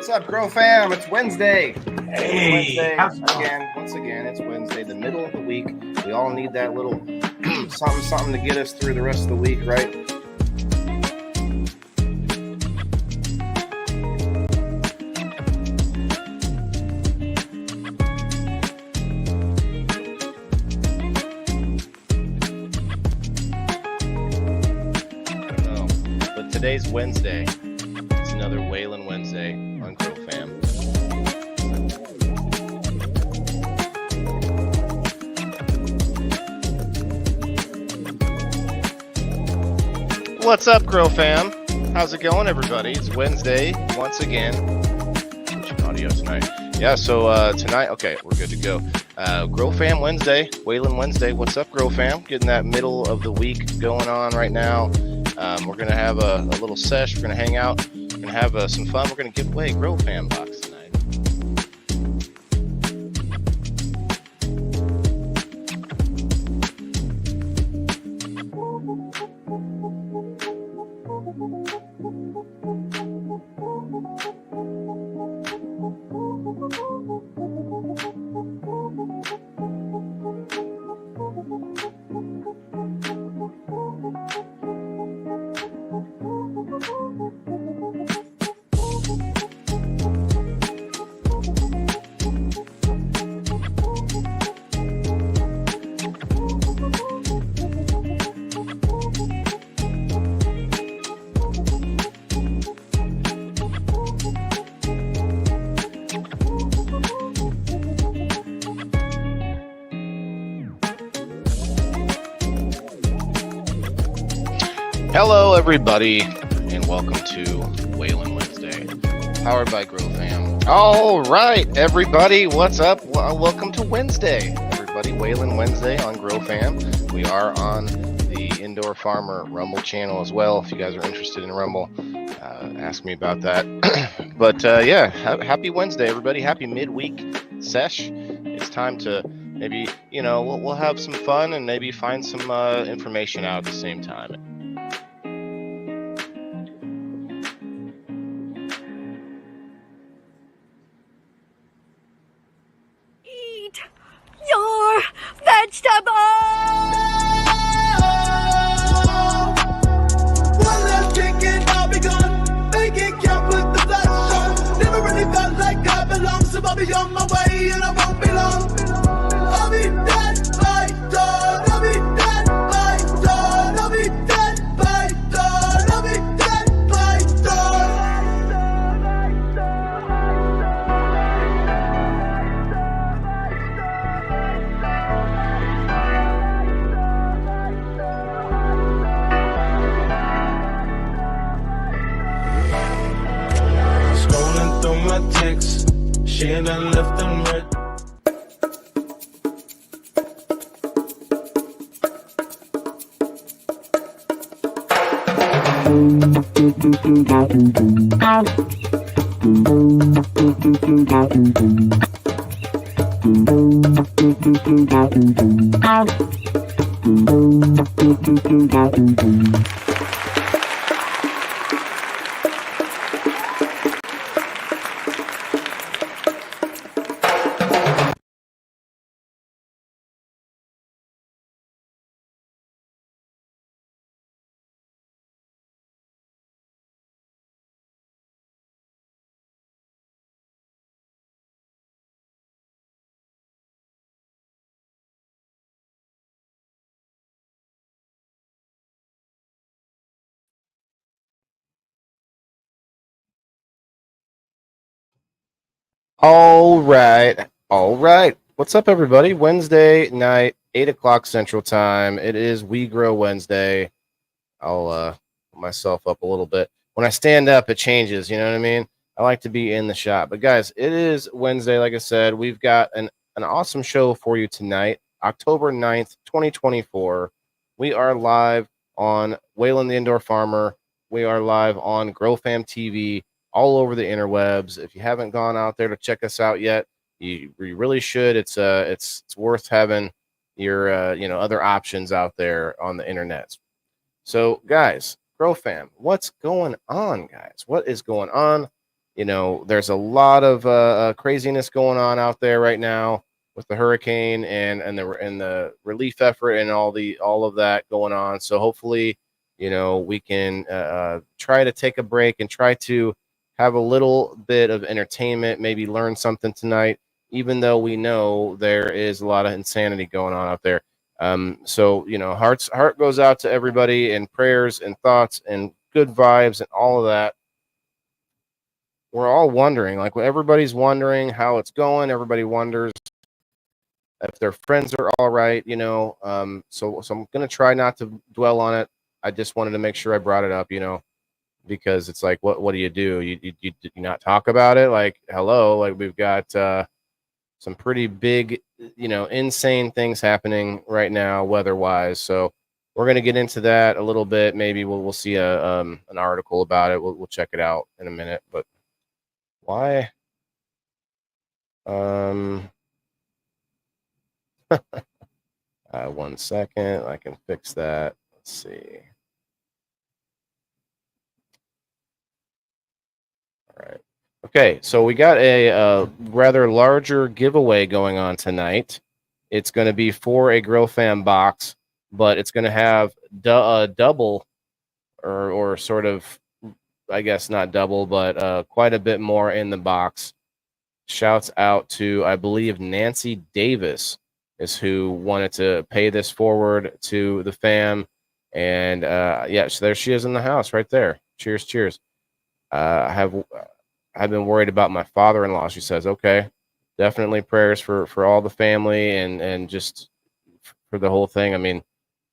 What's up, Grow Fam? It's Wednesday. Hey, Once again, it's Wednesday, the middle of the week. We all need that little something to get us through the rest of the week, right? I don't know, but today's Wednesday. It's another Waylon Wednesday on Grow Fam. What's up, Grow Fam? How's it going, everybody? It's Wednesday once again. Switching audio tonight. Yeah, so tonight, okay, we're good to go. Grow Fam Wednesday, Waylon Wednesday. What's up, Grow Fam? Getting that middle of the week going on right now. We're going to have a little sesh. We're going to hang out and have some fun. We're going to give away Grow Fam box tonight. Hello, everybody, and welcome to Waylon Wednesday, powered by Grow Fam. All right, everybody, what's up? Welcome to Wednesday, everybody. Waylon Wednesday on Grow Fam. We are on the Indoor Farmer Rumble channel as well. If you guys are interested in Rumble, ask me about that. But yeah, happy Wednesday, everybody. Happy midweek sesh. It's time to maybe, we'll have some fun and maybe find some information out at the same time. Your vegetables! One last drink and I'll be gone. Make it count with the flash on. Never really felt like I belong, so I'll be on my way and I won't be long. I'll be dead by dawn. I'll be dead by dawn. I'll be dead by dawn. I'll be dead by dawn. Scrolling through my texts, shit I left unread. All right. What's up, everybody? Wednesday night, 8 o'clock Central Time. It is We Grow Wednesday. I'll put myself up a little bit. When I stand up, it changes. You know what I mean? I like to be in the shot. But guys, it is Wednesday. Like I said, we've got an awesome show for you tonight, October 9th, 2024. We are live on Waylon the Indoor Farmer. We are live on Grow Fam TV, all over the interwebs. If you haven't gone out there to check us out yet, you really should. It's worth having your other options out there on the internet. So guys, Grow Fam, what's going on, guys? What is going on? you know, there's a lot of craziness going on out there right now with the hurricane and the relief effort and all of that going on. So hopefully, you know, we can try to take a break and try to have a little bit of entertainment, maybe learn something tonight, even though we know there is a lot of insanity going on out there. So, you know, heart goes out to everybody, and prayers and thoughts and good vibes and all of that. We're all wondering, like everybody's wondering how it's going. Everybody wonders if their friends are all right, you know. So I'm gonna try not to dwell on it. I just wanted to make sure I brought it up, you know, because it's like, what do? You not talk about it? Like, hello, like we've got some pretty big, you know, insane things happening right now, weather-wise. So we're gonna get into that a little bit. Maybe we'll see an article about it. We'll check it out in a minute. But why? 1 second. I can fix that. Let's see. All right. Okay, so we got a rather larger giveaway going on tonight. It's going to be for a Grill Fam box, but it's going to have double or sort of, I guess not double, but quite a bit more in the box. Shouts out to, I believe, Nancy Davis is who wanted to pay this forward to the fam. And yeah, so there she is in the house right there. Cheers, cheers. I've been worried about my father-in-law. She says, okay, definitely prayers for all the family and just for the whole thing. I mean,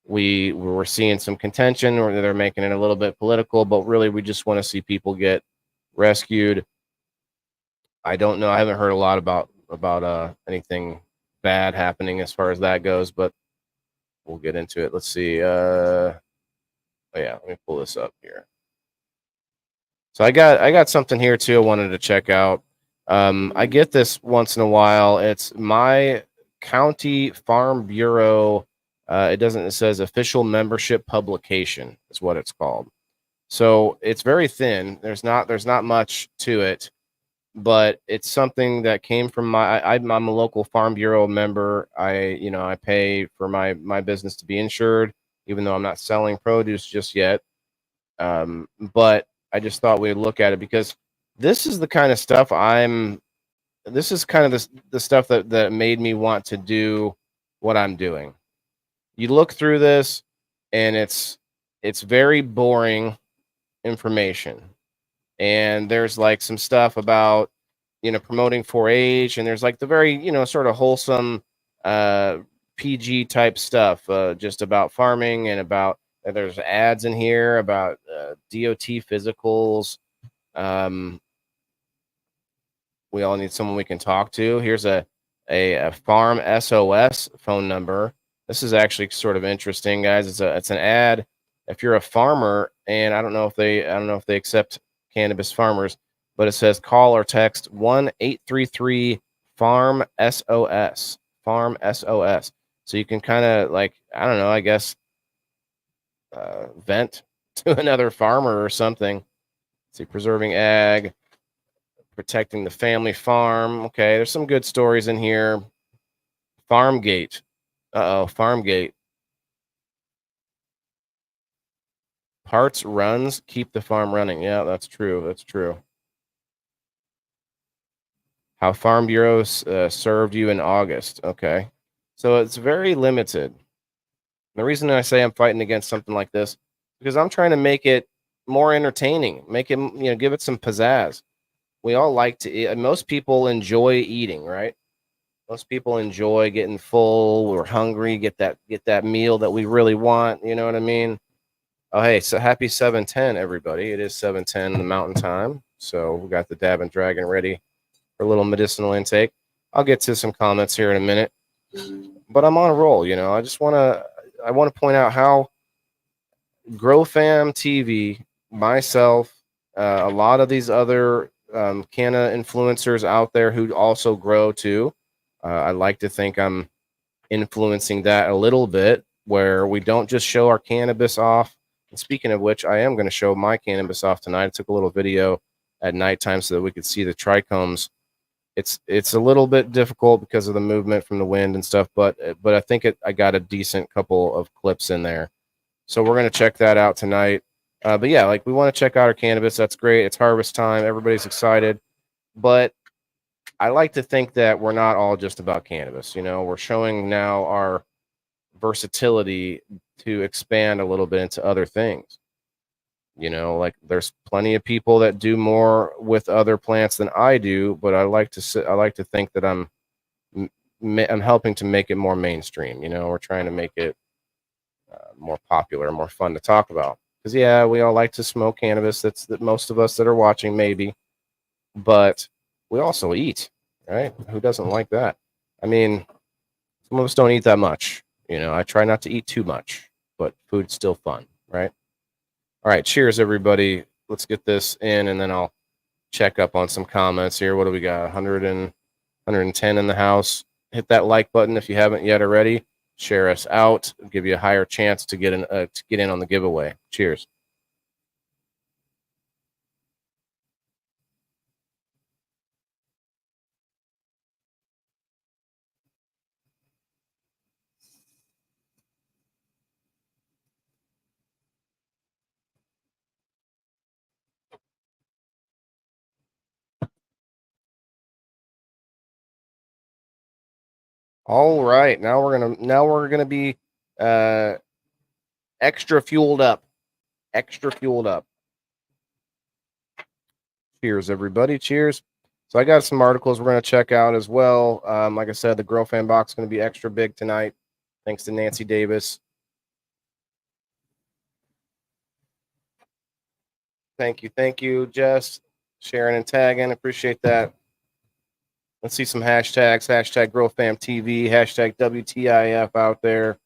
we were seeing some contention, or they're making it a little bit political, but really we just want to see people get rescued. I don't know. I haven't heard a lot about anything bad happening as far as that goes, but we'll get into it. Let's see. Oh yeah, let me pull this up here. So I got something here too I wanted to check out. I get this once in a while. It's my county farm bureau. It says official membership publication is what it's called. So it's very thin. There's not much to it, but it's something that came from I'm a local farm bureau member. I pay for my business to be insured, even though I'm not selling produce just yet. But I just thought we'd look at it because this is the kind of stuff this is kind of the stuff that made me want to do what I'm doing. You look through this and it's very boring information. And there's like some stuff about, promoting 4-H, and there's like the very, sort of wholesome PG type stuff, just about farming and about there's ads in here about DOT physicals. We all need someone we can talk to. Here's a farm SOS phone number. This is actually sort of interesting, guys. It's an ad. If you're a farmer, and I don't know if they accept cannabis farmers, but it says call or text 1-833 farm SOS. Farm SOS. So you can kind of like, I don't know, I guess vent to another farmer or something. Let's see, preserving ag, protecting the family farm. Okay, there's some good stories in here. Farmgate. Farmgate. Parts runs keep the farm running. Yeah, that's true. That's true. How Farm Bureau served you in August. Okay, so it's very limited. The reason I say I'm fighting against something like this because I'm trying to make it more entertaining, make it, give it some pizzazz. We all like to eat. Most people enjoy eating, right? Most people enjoy getting full. We're hungry. Get that meal that we really want. You know what I mean? Oh, hey, so happy 7:10, everybody. It is 7:10 in the mountain time. So we got the Dab and Dragon ready for a little medicinal intake. I'll get to some comments here in a minute, but I'm on a roll. I want to point out how Grow Fam TV, myself, a lot of these other canna influencers out there who also grow too. I like to think I'm influencing that a little bit, where we don't just show our cannabis off. And speaking of which, I am going to show my cannabis off tonight. I took a little video at nighttime so that we could see the trichomes. It's a little bit difficult because of the movement from the wind and stuff, but I think I got a decent couple of clips in there. So we're gonna check that out tonight. But yeah, like we want to check out our cannabis. That's great. It's harvest time. Everybody's excited. But I like to think that we're not all just about cannabis. You know, we're showing now our versatility to expand a little bit into other things. You know, like there's plenty of people that do more with other plants than I do, but I like to think that I'm helping to make it more mainstream. You know, we're trying to make it more popular, more fun to talk about. Because yeah, we all like to smoke cannabis. That's that most of us that are watching maybe, but we also eat, right? Who doesn't like that? I mean, some of us don't eat that much. You know, I try not to eat too much, but food's still fun, right? All right, cheers, everybody. Let's get this in, and then I'll check up on some comments here. What do we got? 110 in the house. Hit that like button if you haven't yet already. Share us out. Give you a higher chance to get in on the giveaway. Cheers. All right, now we're gonna be extra fueled up. Extra fueled up. Cheers, everybody. Cheers. So I got some articles we're going to check out as well. Like I said, the Grow Fan box is going to be extra big tonight, thanks to Nancy Davis. Thank you, Jess, sharing and tagging. Appreciate that. Let's see some hashtags. Hashtag GrowFamTV. Hashtag WTIF out there.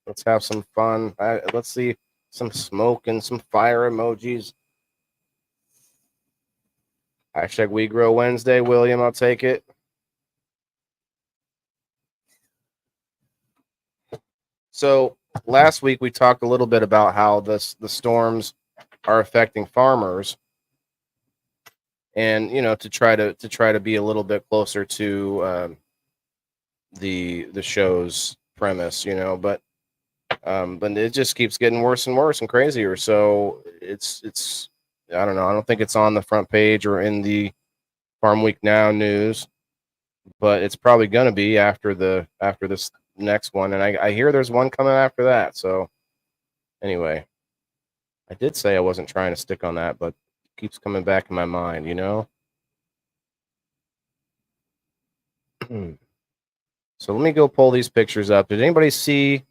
Let's have some fun. Let's see some smoke and some fire emojis. Hashtag We Grow Wednesday. William, I'll take it. So last week we talked a little bit about how the storms are affecting farmers, and you know, to try to be a little bit closer to the show's premise, you know, but it just keeps getting worse and worse and crazier. So it's I don't know. I don't think it's on the front page or in the Farm Week Now news, but it's probably going to be after this next one. And I hear there's one coming after that. So anyway, I did say I wasn't trying to stick on that, but it keeps coming back in my mind, you know? So let me go pull these pictures up. Did anybody see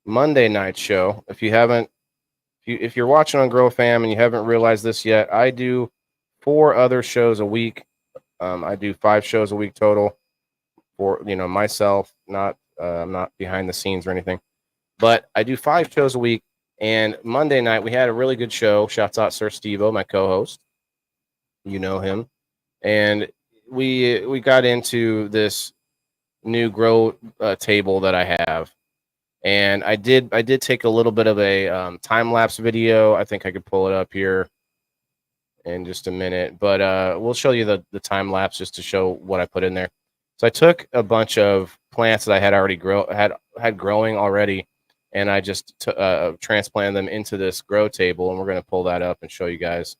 Monday night show? If you haven't, if you're watching on Grow Fam and you haven't realized this yet, I do 4 other shows a week. I do 5 shows a week total for, you know, myself, not I'm not behind the scenes or anything, but I do 5 shows a week. And Monday night we had a really good show. Shouts out Sir Steve-O, my co-host. You know him. And we got into this new grow table that I have. And I did take a little bit of a time-lapse video. I think I could pull it up here in just a minute, but we'll show you the time-lapse just to show what I put in there. So I took a bunch of plants that I had already had growing already, and I just transplanted them into this grow table, and we're going to pull that up and show you guys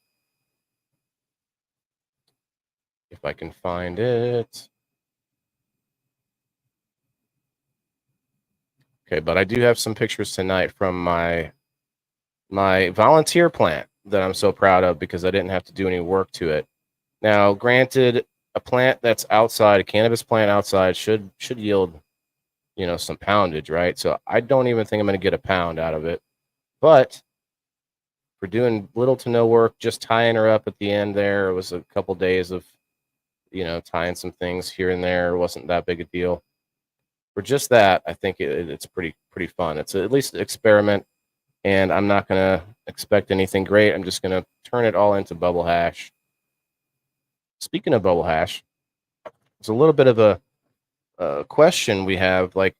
if I can find it. Okay, but I do have some pictures tonight from my volunteer plant that I'm so proud of because I didn't have to do any work to it. Now, granted, a plant that's outside, a cannabis plant outside, should yield, you know, some poundage, right? So I don't even think I'm going to get a pound out of it. But for doing little to no work, just tying her up at the end there, it was a couple days of, you know, tying some things here and there. It wasn't that big a deal. For just that, I think it's pretty fun. It's at least an experiment, and I'm not going to expect anything great. I'm just going to turn it all into bubble hash. Speaking of bubble hash, it's a little bit of a question we have. Like,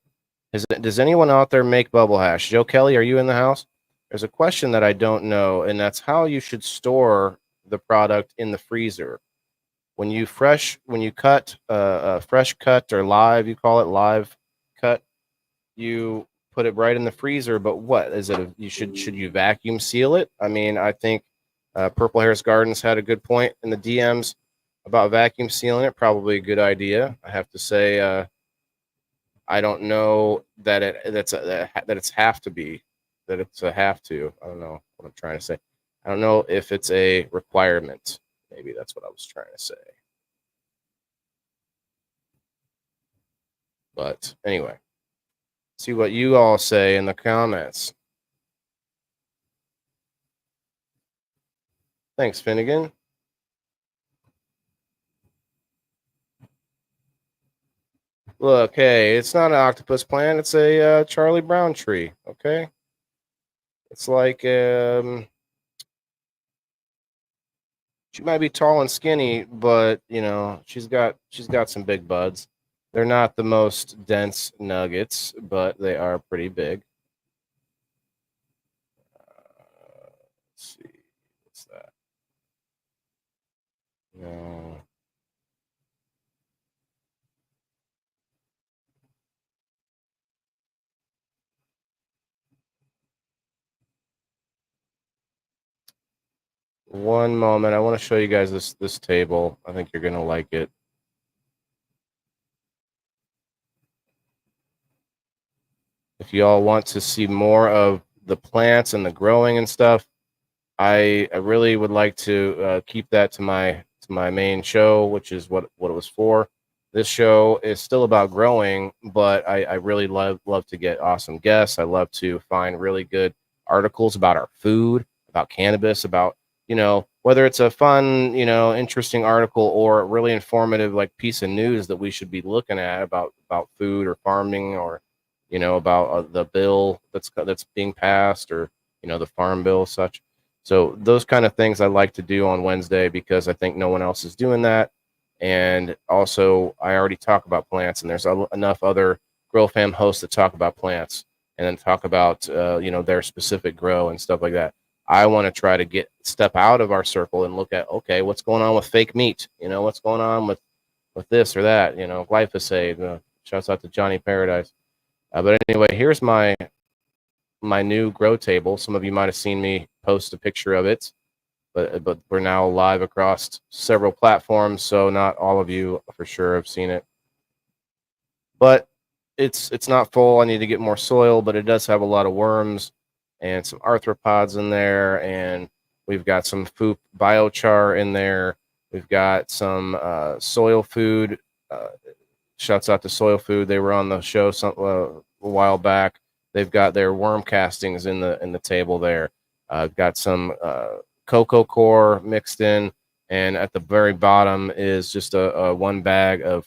does anyone out there make bubble hash? Joe Kelly, are you in the house? There's a question that I don't know, and that's how you should store the product in the freezer. When you cut fresh cut or live, you call it live cut, you put it right in the freezer. But what is it? Should you vacuum seal it? I mean, I think Purple Harris Gardens had a good point in the DMs about vacuum sealing it. Probably a good idea. I have to say, I don't know that it's have to be, that it's a have to. I don't know what I'm trying to say. I don't know if it's a requirement. Maybe that's what I was trying to say. But anyway, see what you all say in the comments. Thanks, Finnegan. Look, hey, it's not an octopus plant. It's a Charlie Brown tree. Okay, it's like she might be tall and skinny, but you know she's got some big buds. They're not the most dense nuggets, but they are pretty big. Let's see, what's that? No. One moment. I want to show you guys this table. I think you're gonna like it. If you all want to see more of the plants and the growing and stuff, I really would like to keep that to my main show, which is what it was for. This show is still about growing, but I really love to get awesome guests. I love to find really good articles about our food, about cannabis, about, you know, whether it's a fun, you know, interesting article or a really informative like piece of news that we should be looking at about food or farming, or, you know, about the bill that's being passed, or, you know, the farm bill, such. So those kind of things I like to do on Wednesday because I think no one else is doing that. And also, I already talk about plants, and there's enough other Grow Fam hosts that talk about plants and then talk about you know, their specific grow and stuff like that. I want to try to step out of our circle and look at, okay, what's going on with fake meat? You know, what's going on with this or that? You know, glyphosate. Shouts out to Johnny Paradise. But anyway, here's my new grow table. Some of you might have seen me post a picture of it, but we're now live across several platforms, so not all of you for sure have seen it. But it's not full. I need to get more soil, but it does have a lot of worms and some arthropods in there, and we've got some FOOP biochar in there. We've got some soil food. Shouts out to Soil Food. They were on the show a while back. They've got their worm castings in the table there. I've got some cocoa core mixed in, and at the very bottom is just a one bag of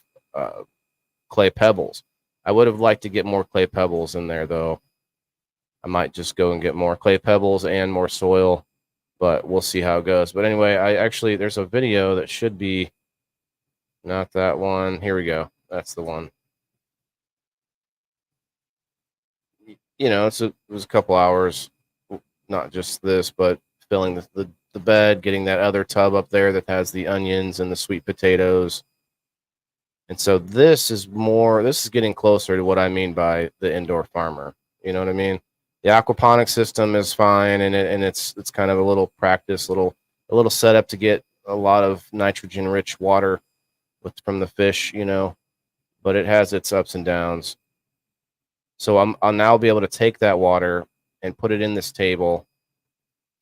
clay pebbles. I would have liked to get more clay pebbles in there, though. I might just go and get more clay pebbles and more soil, but we'll see how it goes. But anyway, there's a video that should be, not that one. Here we go. That's the one. You know, it was a couple hours, not just this, but filling the bed, getting that other tub up there that has the onions and the sweet potatoes. And so this is getting closer to what I mean by the indoor farmer. You know what I mean? The aquaponic system is fine, and it's kind of a little practice, a little setup to get a lot of nitrogen rich water from the fish, you know, but it has its ups and downs. So I'll now be able to take that water and put it in this table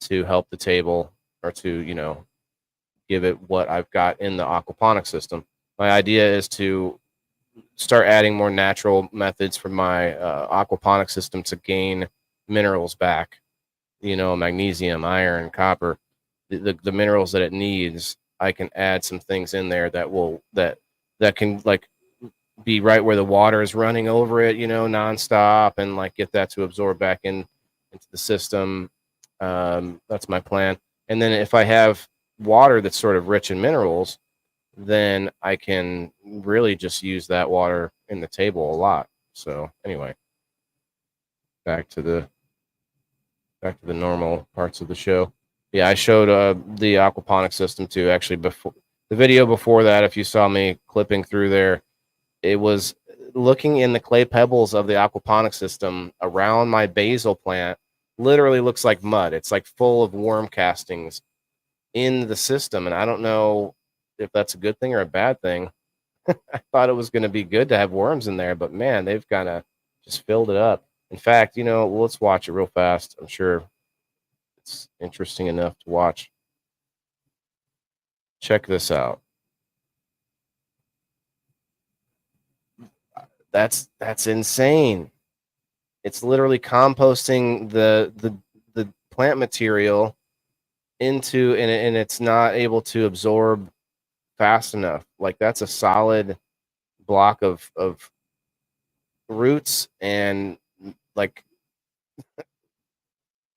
to help the table, or to, you know, give it what I've got in the aquaponic system. My idea is to start adding more natural methods for my aquaponic system to gain minerals back, you know, magnesium, iron, copper, the minerals that it needs. I can add some things in there that can like be right where the water is running over it, you know, nonstop, and like get that to absorb back into the system. That's my plan. And then if I have water that's sort of rich in minerals, then I can really just use that water in the table a lot. So anyway, back to the normal parts of the show. Yeah, I showed the aquaponics system too. Actually, before the video before that, if you saw me clipping through there, it was looking in the clay pebbles of the aquaponics system around my basil plant. Literally looks like mud. It's like full of worm castings in the system, and I don't know if that's a good thing or a bad thing. I thought it was going to be good to have worms in there, but man, they've kind of just filled it up. In fact, let's watch it real fast. I'm sure it's interesting enough to watch. Check this out. That's insane. It's literally composting the plant material into and it's not able to absorb fast enough. Like that's a solid block of roots and like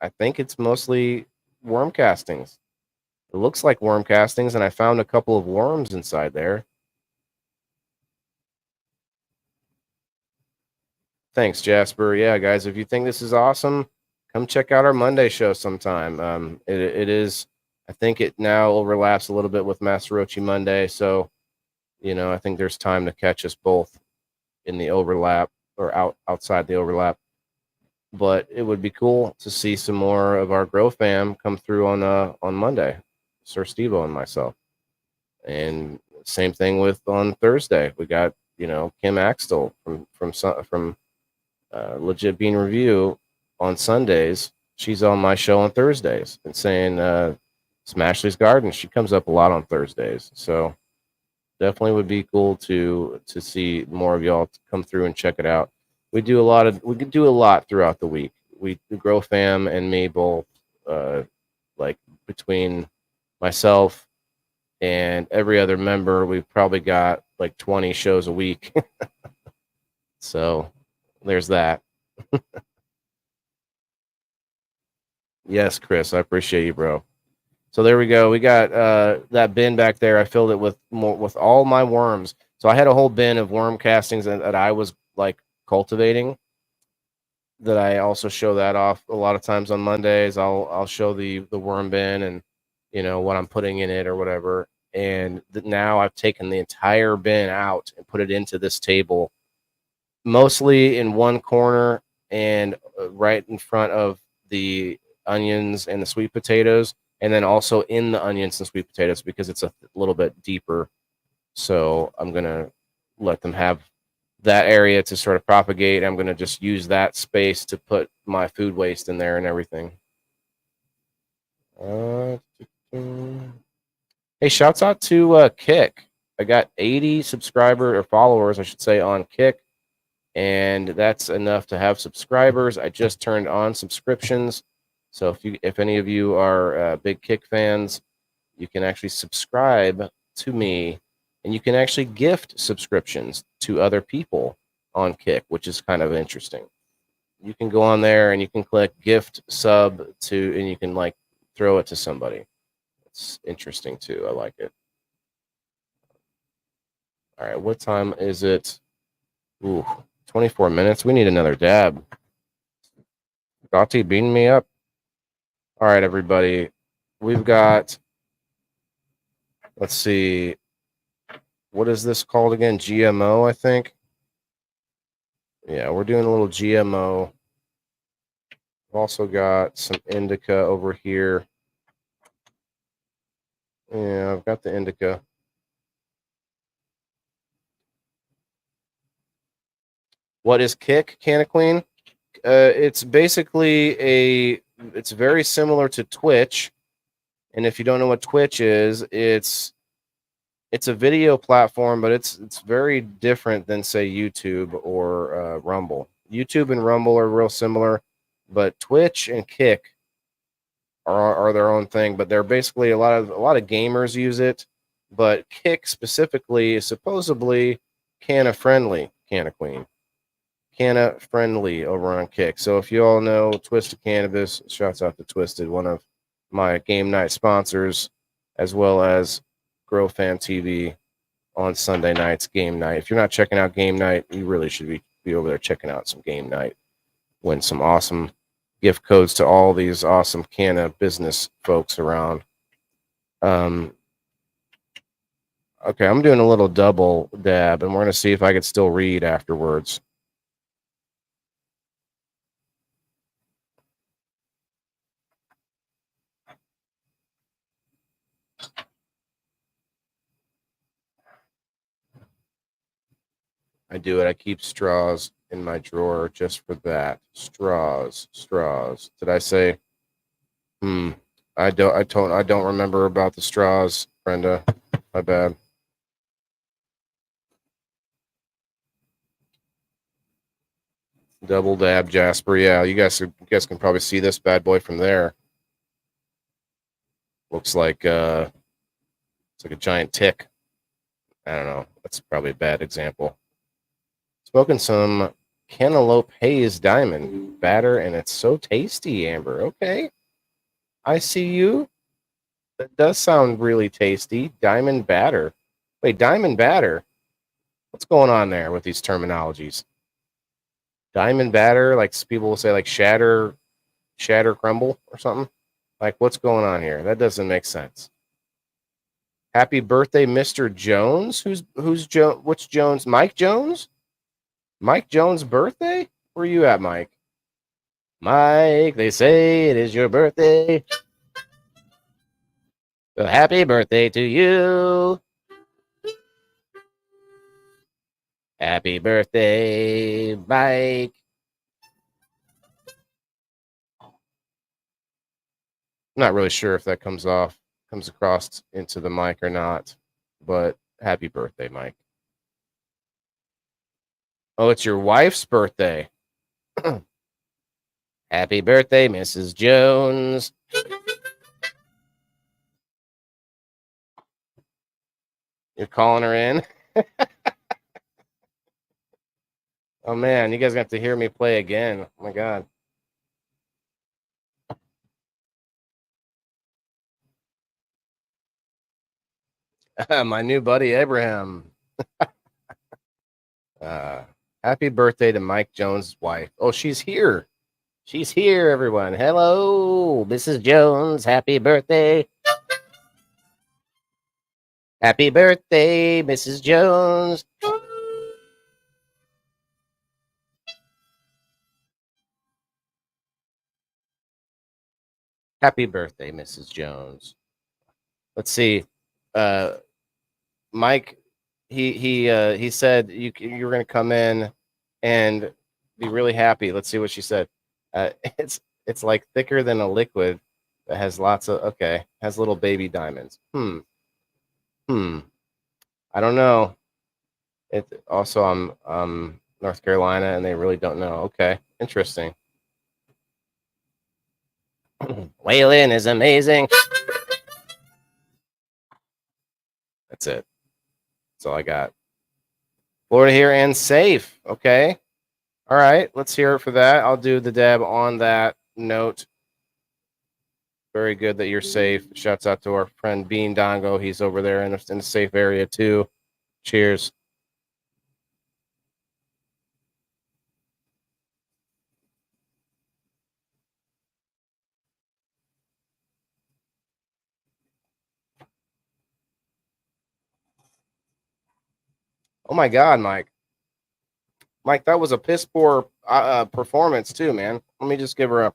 I think it's mostly worm castings. It looks like worm castings, and I found a couple of worms inside there. Thanks, Jasper. Yeah, guys, if you think this is awesome, come check out our Monday show sometime. It is, I think it now overlaps a little bit with Masarochi Monday, so I think there's time to catch us both in the overlap or outside the overlap. But it would be cool to see some more of our Grow fam come through on Monday, Sir Stevo and myself. And same thing with on Thursday. We got Kim Axtell from Legit Bean Review on Sundays. She's on my show on Thursdays and saying Smashley's Garden. She comes up a lot on Thursdays, so definitely would be cool to see more of y'all come through and check it out. We could do a lot throughout the week. We Grow fam and me both, like between myself and every other member, we've probably got like 20 shows a week. So there's that. Yes, Chris, I appreciate you, bro. So there we go. We got that bin back there. I filled it with all my worms. So I had a whole bin of worm castings that I was like cultivating. That I also show that off a lot of times on Mondays. I'll show the worm bin and what I'm putting in it or whatever. And now I've taken the entire bin out and put it into this table, mostly in one corner and right in front of the onions and the sweet potatoes, and then also in the onions and sweet potatoes because it's a little bit deeper. So I'm gonna let them have that area to sort of propagate. I'm gonna just use that space to put my food waste in there and everything. Hey, shouts out to Kick. I got 80 subscriber or followers, I should say, on Kick, and that's enough to have subscribers. I just turned on subscriptions, so if any of you are big Kick fans, you can actually subscribe to me, and you can actually gift subscriptions to other people on Kick, which is kind of interesting. You can go on there and you can click gift sub to, and you can like throw it to somebody. It's interesting too. I like it. All right, what time is it? Ooh, 24 minutes. We need another dab. Gotti, beam me up. All right, everybody. We've got, let's see, what is this called again? GMO, I think. Yeah, we're doing a little GMO. I've also got some indica over here. Yeah, I've got the indica. What is Kick, Canna Queen? It's basically it's very similar to Twitch. And if you don't know what Twitch is, it's a video platform, but it's very different than, say, YouTube or Rumble. YouTube and Rumble are real similar, but Twitch and Kick are their own thing. But they're basically a lot of gamers use it, but Kick specifically is supposedly Canna friendly. Canna Queen, Canna friendly over on Kick. So if you all know Twisted Cannabis, shouts out to Twisted, one of my game night sponsors, as well as Grow Fam TV on Sunday nights, game night. If you're not checking out game night, you really should be over there checking out some game night. When some awesome gift codes to all these awesome Canna business folks around. Okay, I'm doing a little double dab, and we're going to see if I can still read afterwards. I do it. I keep straws in my drawer just for that. Straws. Did I say? I don't remember about the straws, Brenda. My bad. Double dab, Jasper. Yeah, you guys can probably see this bad boy from there. Looks like it's like a giant tick. I don't know. That's probably a bad example. Smoking some Cantaloupe Haze Diamond batter, and it's so tasty, Amber. Okay, I see you. That does sound really tasty. Diamond batter. Wait, diamond batter? What's going on there with these terminologies? Diamond batter, like people will say, like shatter crumble or something. Like, what's going on here? That doesn't make sense. Happy birthday, Mr. Jones. Who's Jones? What's Jones? Mike Jones? Mike Jones' birthday? Where you at, Mike? Mike, they say it is your birthday. So happy birthday to you. Happy birthday, Mike. I'm not really sure if that comes across into the mic or not, but happy birthday, Mike. Oh, it's your wife's birthday. Happy birthday, Mrs. Jones. You're calling her in? Oh, man, you guys got to hear me play again. Oh, my God. My new buddy, Abraham. Happy birthday to Mike Jones' wife. Oh, she's here. She's here, everyone. Hello, Mrs. Jones. Happy birthday. Happy birthday, Mrs. Jones. Happy birthday, Mrs. Jones. Let's see. Mike, he said you were going to come in and be really happy. Let's see what she said. It's like thicker than a liquid that has has little baby diamonds. I don't know. It also I'm North Carolina and they really don't know. Okay, interesting. Waylon is amazing. That's it. That's all I got. Florida here and safe. Okay. All right. Let's hear it for that. I'll do the dab on that note. Very good that you're safe. Shouts out to our friend Bean Dongo. He's over there in a safe area too. Cheers. Oh my God, Mike. Mike, that was a piss poor performance too, man. Let me just give her a.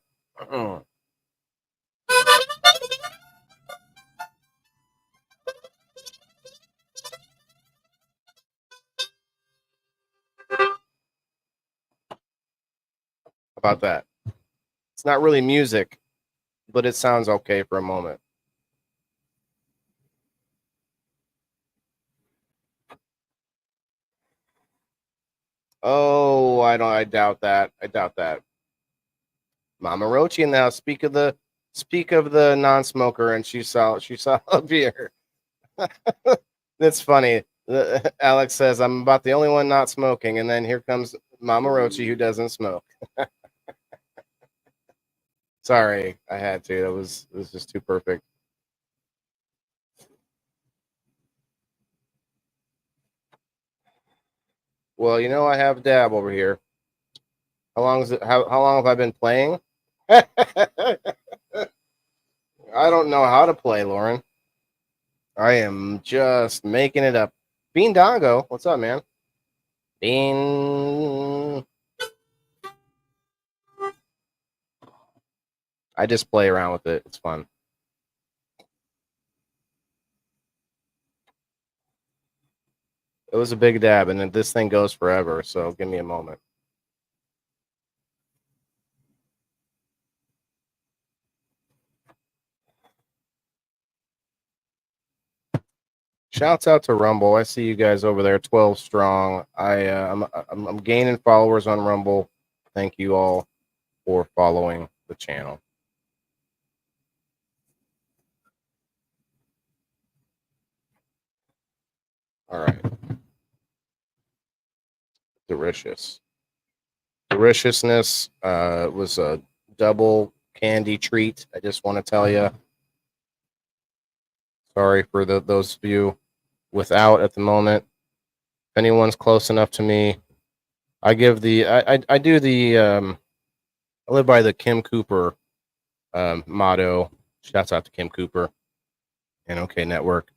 About that. It's not really music, but it sounds okay for a moment. Oh, I doubt that. I doubt that. Mama Rochi now speak of the non-smoker, and she saw a beer. That's funny. Alex says I'm about the only one not smoking, and then here comes Mama Rochi who doesn't smoke. Sorry, I had to. It was just too perfect. Well, I have Dab over here. How long have I been playing? I don't know how to play, Lauren. I am just making it up. Bean Dongo, what's up, man? Bean. I just play around with it. It's fun. It was a big dab, and then this thing goes forever. So give me a moment. Shouts out to Rumble. I see you guys over there, 12 strong. I'm gaining followers on Rumble. Thank you all for following the channel. All right. Delicious. Deliciousness was a double candy treat. I just want to tell you. Sorry for those of you without at the moment. If anyone's close enough to me, I give the I do the I live by the Kim Cooper motto. Shouts out to Kim Cooper and OK Network.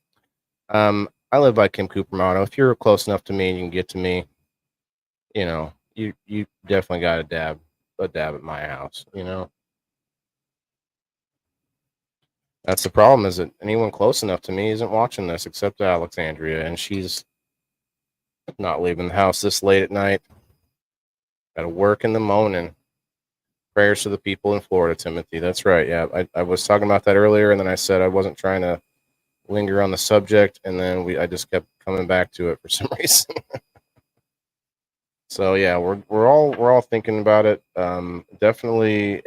I live by Kim Cooper motto. If you're close enough to me and you can get to me, you know, you definitely got a dab at my house, you know. That's the problem, is that anyone close enough to me isn't watching this except Alexandria, and she's not leaving the house this late at night. Got to work in the morning. Prayers to the people in Florida, Timothy. That's right. Yeah, I was talking about that earlier, and then I said I wasn't trying to linger on the subject, and then I just kept coming back to it for some reason. So yeah, we're all thinking about it. Definitely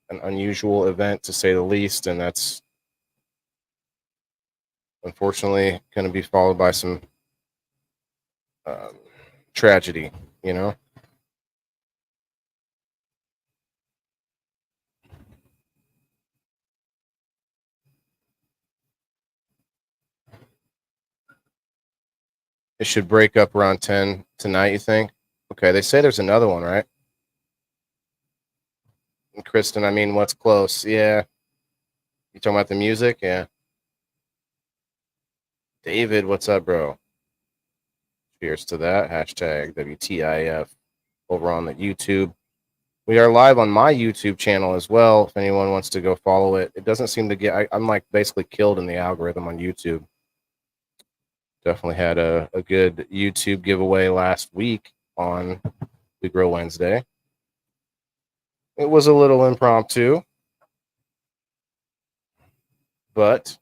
an unusual event to say the least, and that's unfortunately going to be followed by some tragedy. You know. It should break up around 10 tonight, you think? Okay, they say there's another one, right? And Kristen, I mean, what's close? Yeah. You talking about the music? Yeah. David, what's up, bro? Cheers to that. Hashtag WTIF over on the YouTube. We are live on my YouTube channel as well. If anyone wants to go follow it, it doesn't seem to get, I'm like basically killed in the algorithm on YouTube. Definitely had a good YouTube giveaway last week on We Grow Wednesday. It was a little impromptu, but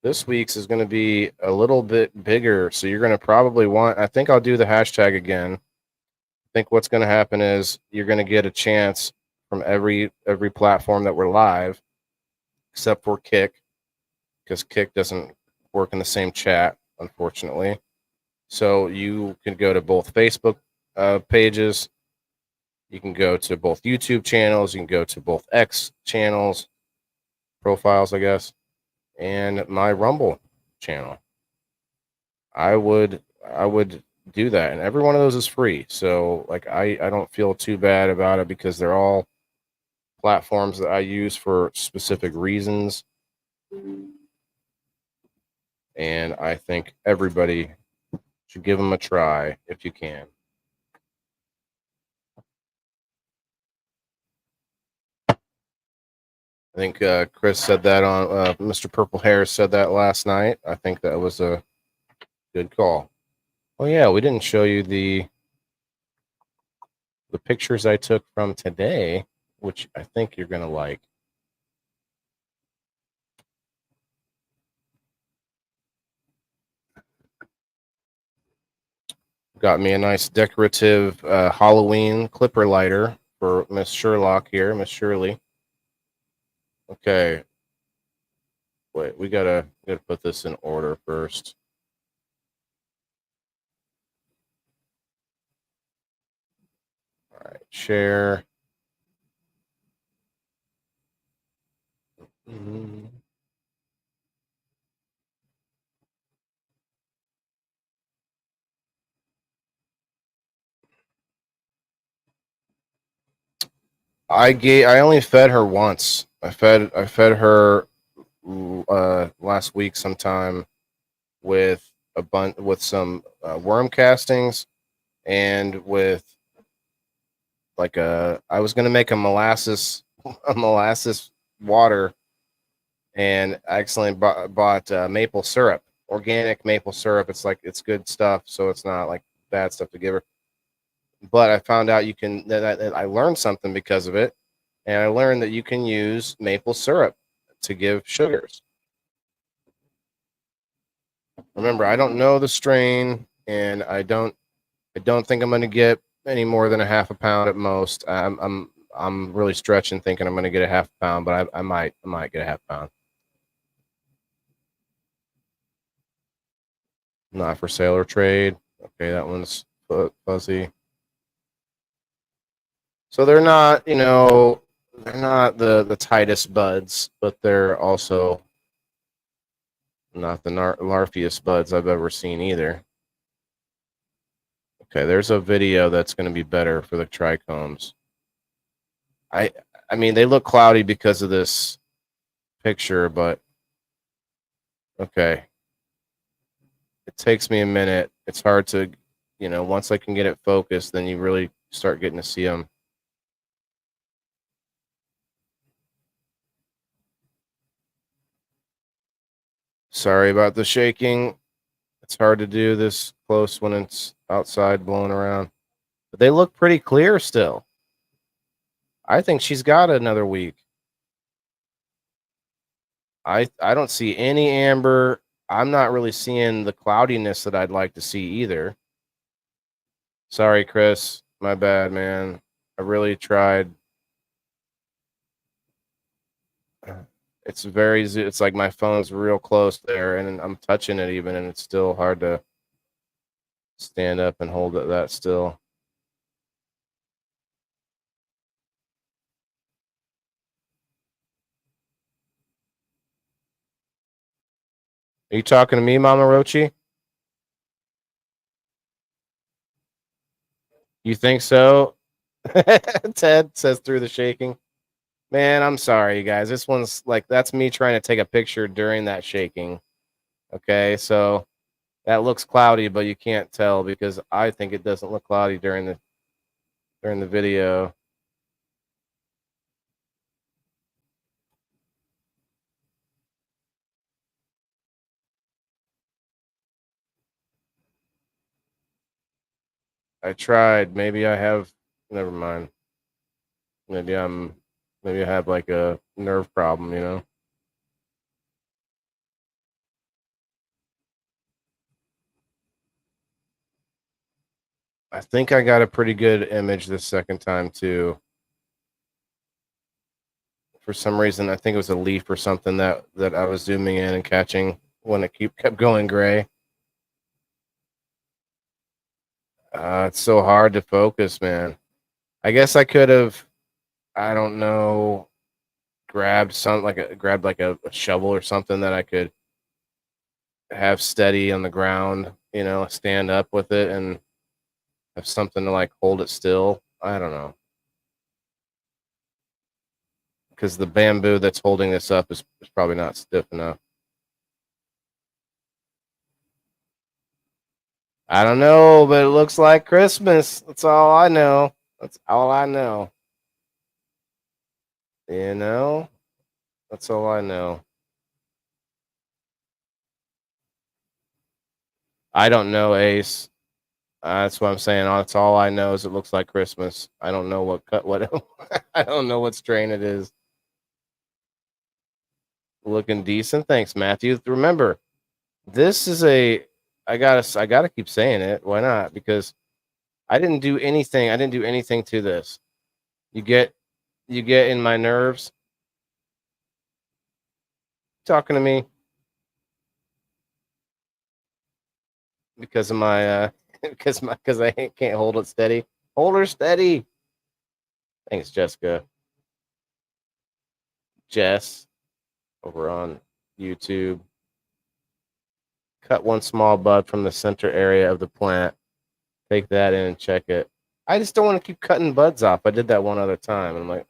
this week's is going to be a little bit bigger. So you're going to probably want, I think I'll do the hashtag again. I think what's going to happen is you're going to get a chance from every platform that we're live, except for Kick, because Kick doesn't work in the same chat, unfortunately. So you can go to both Facebook pages. You can go to both YouTube channels. You can go to both X channels, profiles, I guess, and my Rumble channel. I would do that, and every one of those is free. So like I don't feel too bad about it because they're all platforms that I use for specific reasons. And I think everybody should give them a try if you can. I think Chris said that on Mr. Purple Hair said that last night. I think that was a good call. Oh yeah, we didn't show you the pictures I took from today, which I think you're gonna like. Got me a nice decorative Halloween clipper lighter for Miss Sherlock here, Miss Shirley. Okay. Wait, we gotta put this in order first. All right, share. Mm-hmm. I only fed her once. I fed her last week sometime with with some worm castings and with like I was gonna make a molasses a molasses water, and I accidentally bought maple syrup, organic maple syrup. It's good stuff, so it's not like bad stuff to give her. But I found out you can that I learned something because of it, and I learned that you can use maple syrup to give sugars. Remember, I don't know the strain, and I don't think I'm going to get any more than a half a pound at most. I'm really stretching, thinking I'm going to get a half a pound, but I might get a half pound. Not for sale or trade. Okay, that one's fuzzy. So they're not, they're not the tightest buds, but they're also not the larfiest buds I've ever seen either. Okay, there's a video that's going to be better for the trichomes. I mean, they look cloudy because of this picture, but okay. It takes me a minute. It's hard to, once I can get it focused, then you really start getting to see them. Sorry about the shaking. It's hard to do this close when it's outside blowing around. But they look pretty clear still. I think she's got another week. I don't see any amber. I'm not really seeing the cloudiness that I'd like to see either. Sorry, Chris. My bad, man. I really tried. It's like my phone's real close there, and I'm touching it even, and it's still hard to stand up and hold it that still. Are you talking to me, Mama Rochi? You think so? Ted says through the shaking. Man, I'm sorry, you guys. This one's like, that's me trying to take a picture during that shaking. Okay, so that looks cloudy, but you can't tell because I think it doesn't look cloudy during the video. I tried. Maybe I have. Never mind. Maybe I have like a nerve problem. I think I got a pretty good image this second time too. For some reason, I think it was a leaf or something that I was zooming in and catching when it kept going gray. It's so hard to focus, man. I guess I could have, I don't know, grabbed a shovel or something that I could have steady on the ground, stand up with it and have something to like hold it still. I don't know. Because the bamboo that's holding this up is probably not stiff enough. I don't know, but it looks like Christmas. That's all I know. That's all I know. That's all I know. I don't know, Ace. That's what I'm saying. That's all I know is it looks like Christmas. I don't know what I don't know what strain it is. Looking decent. Thanks, Matthew. Remember, this is I gotta keep saying it. Why not? Because I didn't do anything. I didn't do anything to this. You get in my nerves. Talking to me because of my because I can't hold it steady. Hold her steady. Thanks, Jessica. Jess over on YouTube. Cut one small bud from the center area of the plant. Take that in and check it. I just don't want to keep cutting buds off. I did that one other time, and I'm like,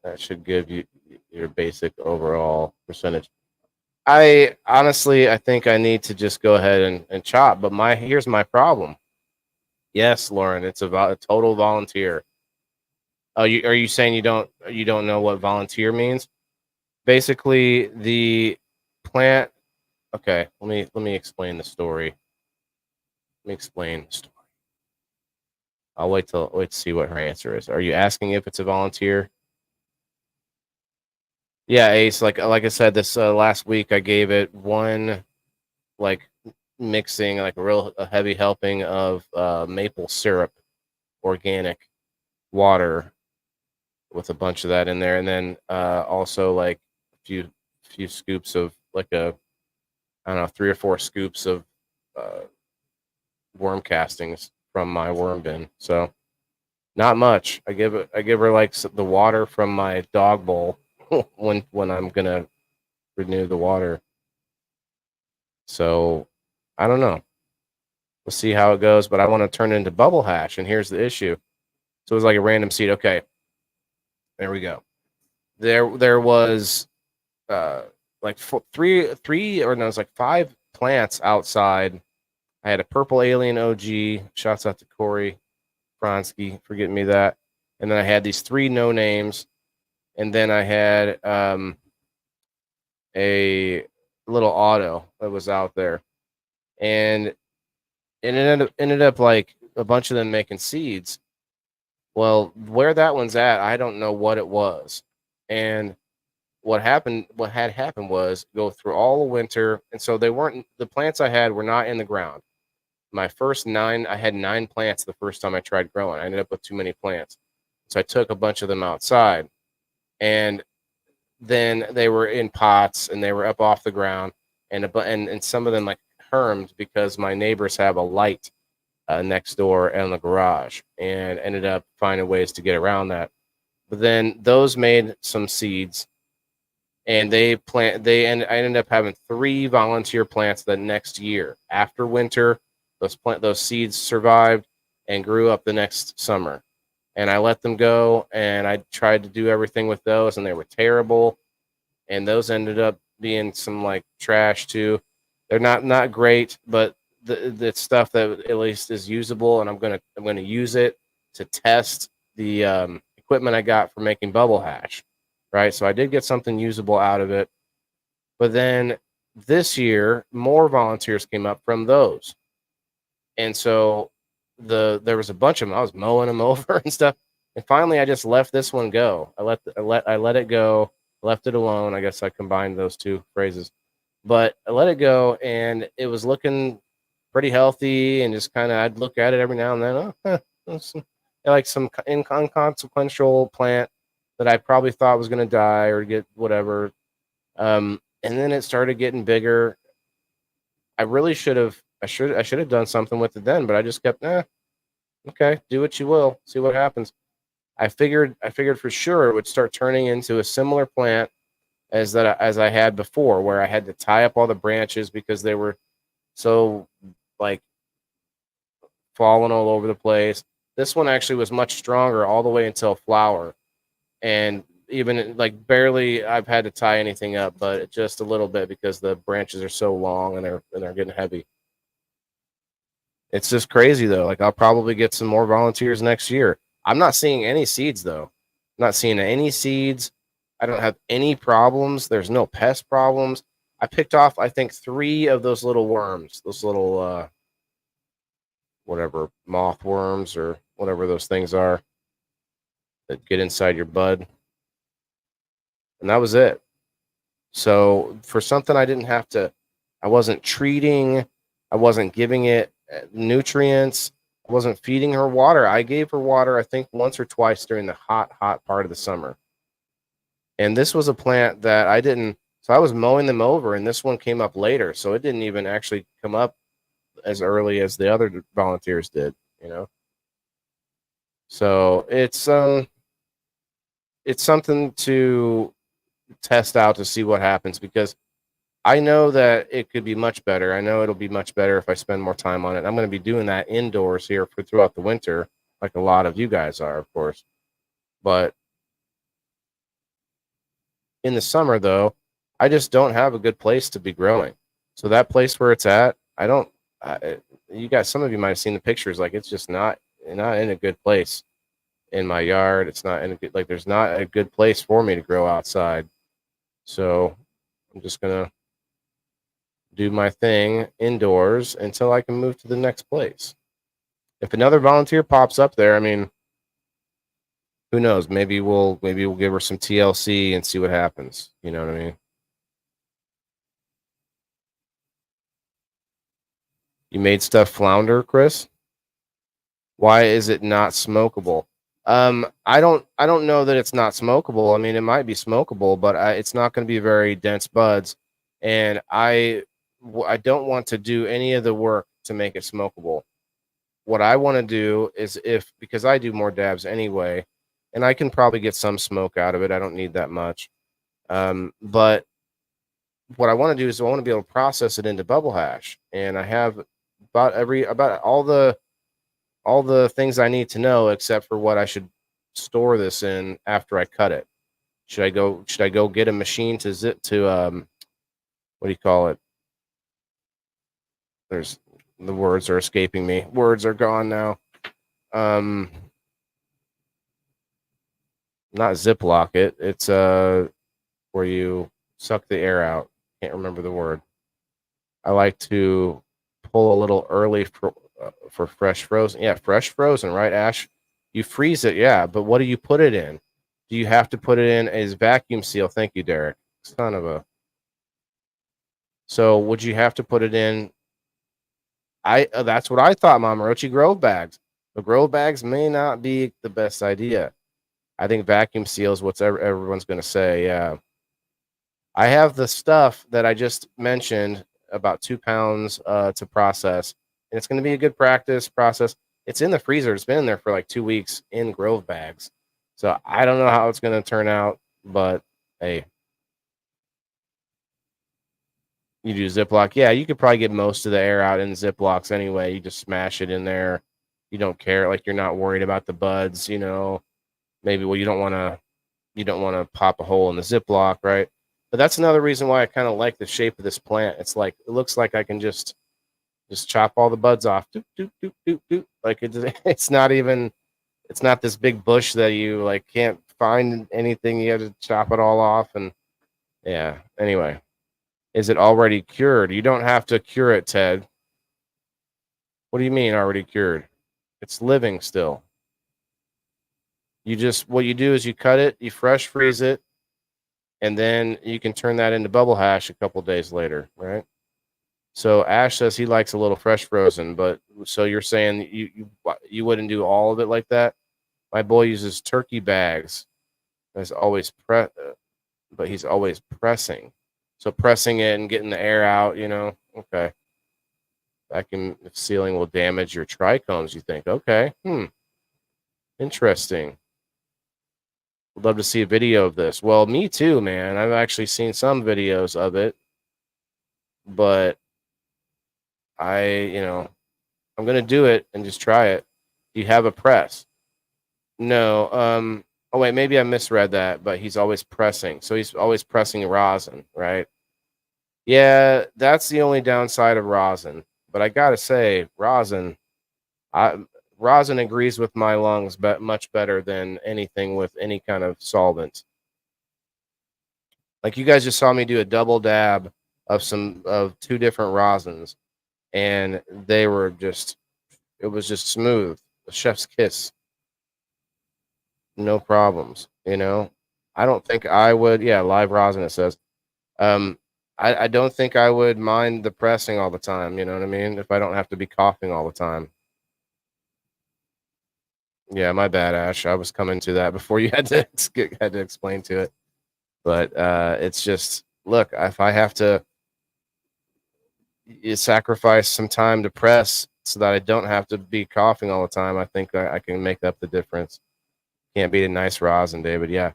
that should give you your basic overall percentage. I honestly, I think I need to just go ahead and chop. But here's my problem. Yes, Lauren, it's a total volunteer. Oh, are you saying you don't know what volunteer means? Basically, the plant. Okay, let me explain the story. Let me explain the story. I'll wait to see what her answer is. Are you asking if it's a volunteer? Yeah, Ace. Like I said, this last week I gave it one like mixing, like a heavy helping of maple syrup, organic water, with a bunch of that in there, and then also like a few scoops of like I don't know, 3 or 4 scoops of uh, worm castings from my worm bin. So not much. I give her like the water from my dog bowl when I'm gonna renew the water. So I don't know. We'll see how it goes, but I want to turn it into bubble hash, and here's the issue. So it was like a random seed. Okay, there we go. There was like three or no, it was like 5 plants outside. I had a purple alien OG. Shouts out to Corey Fronsky for getting me that. And then I had these 3 no names, and then I had a little auto that was out there, and it ended up like a bunch of them making seeds. Well, where that one's at, I don't know what it was, and what had happened was go through all the winter, and so the plants I had were not in the ground. My first 9, I had 9 plants the first time I tried growing. I ended up with too many plants, so I took a bunch of them outside, and then they were in pots and they were up off the ground, and some of them like hermed because my neighbors have a light next door in the garage, and ended up finding ways to get around that. But then those made some seeds, and I ended up having 3 volunteer plants the next year. After winter, those seeds survived and grew up the next summer. And I let them go, and I tried to do everything with those, and they were terrible. And those ended up being some like trash too. They're not great, but the stuff that at least is usable, and I'm gonna use it to test the equipment I got for making bubble hash. Right, so I did get something usable out of it. But then this year, more volunteers came up from those, and so there was a bunch of them. I was mowing them over and stuff, and finally I just let this one go. I let it go, left it alone. I guess I combined those 2 phrases, but I let it go, and it was looking pretty healthy, and just kind of I'd look at it every now and then. Like some inconsequential plant that I probably thought was going to die or get whatever. And then it started getting bigger. I really should have done something with it then, but I just kept, okay, do what you will, see what happens. I figured for sure it would start turning into a similar plant as I had before, where I had to tie up all the branches because they were so like falling all over the place. This one actually was much stronger all the way until flower, and even like barely I've had to tie anything up, but just a little bit because the branches are so long and they're getting heavy. It's just crazy though. Like I'll probably get some more volunteers next year. I'm not seeing any seeds though. I'm not seeing any seeds. I don't have any problems. There's no pest problems. I picked off I think 3 of those little worms, those little whatever moth worms or whatever those things are that get inside your bud. And that was it. So for something I wasn't treating, I wasn't giving it nutrients, I wasn't feeding her water. I gave her water, I think, once or twice during the hot part of the summer. And this was a plant that so I was mowing them over, and this one came up later. So it didn't even actually come up as early as the other volunteers did, So it's something to test out to see what happens, because I know that it could be much better. I know it'll be much better if I spend more time on it. I'm going to be doing that indoors here for throughout the winter, like a lot of you guys are, of course. But in the summer, though, I just don't have a good place to be growing. So that place where it's at, I don't. You guys, some of you might have seen the pictures. Like it's just not in a good place in my yard. It's not in a good, like there's not a good place for me to grow outside. So I'm just gonna do my thing indoors until I can move to the next place. If another volunteer pops up there, I mean, who knows? Maybe we'll give her some TLC and see what happens. You know what I mean? You made stuff flounder, Chris? Why is it not smokable? I don't know that it's not smokable. I mean, it might be smokable, but it's not going to be very dense buds, and I don't want to do any of the work to make it smokable. What I want to do is because I do more dabs anyway, and I can probably get some smoke out of it. I don't need that much. But what I want to do is I want to be able to process it into bubble hash, and I have about all the things I need to know except for what I should store this in after I cut it. Should I go get a machine to what do you call it? There's the words are escaping me. Words are gone now. Not Ziploc it. It's where you suck the air out. Can't remember the word. I like to pull a little early for fresh frozen. Yeah, fresh frozen, right, Ash? You freeze it, yeah, but what do you put it in? Do you have to put it in as vacuum seal? Thank you, Derek. Son of a. So would you have to put it in? That's what I thought, Mama Rochi. Grove bags. The grove bags may not be the best idea. I think vacuum seal is what everyone's going to say. Yeah. I have the stuff that I just mentioned, about 2 pounds to process, and it's going to be a good process. It's in the freezer. It's been in there for like 2 weeks in grove bags. So I don't know how it's going to turn out, but hey, you do Ziploc. Yeah, you could probably get most of the air out in Ziplocs anyway. You just smash it in there. You don't care. Like you're not worried about the buds, you know. Maybe you don't want to pop a hole in the Ziploc, right? But that's another reason why I kind of like the shape of this plant. It's like it looks like I can just chop all the buds off. Doop, doop, doop, doop, doop. Like it's not this big bush that you like can't find anything. You have to chop it all off. And yeah, anyway, is it already cured? You don't have to cure it, Ted. What do you mean already cured? It's living still. What you do is you cut it, you fresh freeze it, and then you can turn that into bubble hash a couple days later, right? So Ash says he likes a little fresh frozen, but so you're saying you wouldn't do all of it like that? My boy uses turkey bags. But he's always pressing. So pressing it and getting the air out, you know. Okay. Vacuum sealing will damage your trichomes, you think? Okay. Interesting. Would love to see a video of this. Well, me too, man. I've actually seen some videos of it, but I'm going to do it and just try it. Do you have a press? No. Oh, wait, maybe I misread that, but he's always pressing. So he's always pressing rosin, right? Yeah, that's the only downside of rosin. But I got to say, rosin agrees with my lungs but much better than anything with any kind of solvent. Like you guys just saw me do a double dab of 2 different rosins, and it was just smooth. The chef's kiss. No problems, you know. I don't think I would. Yeah, live rosin, it says. I don't think I would mind the pressing all the time. You know what I mean? If I don't have to be coughing all the time. Yeah, my bad, Ash. I was coming to that before you had to explain to it. But it's just, look, if I have to sacrifice some time to press so that I don't have to be coughing all the time, I think I can make up the difference. Can't beat a nice rosin, David. Yeah.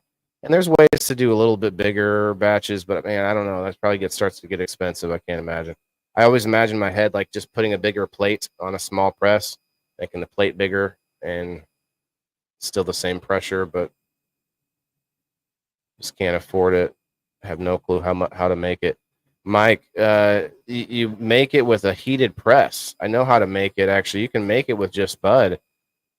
And there's ways to do a little bit bigger batches, but man, I don't know. That probably starts to get expensive. I can't imagine. I always imagine in my head like just putting a bigger plate on a small press, making the plate bigger, and still the same pressure, but just can't afford it. I have no clue how to make it. Mike, you make it with a heated press. I know how to make it. Actually, you can make it with just bud,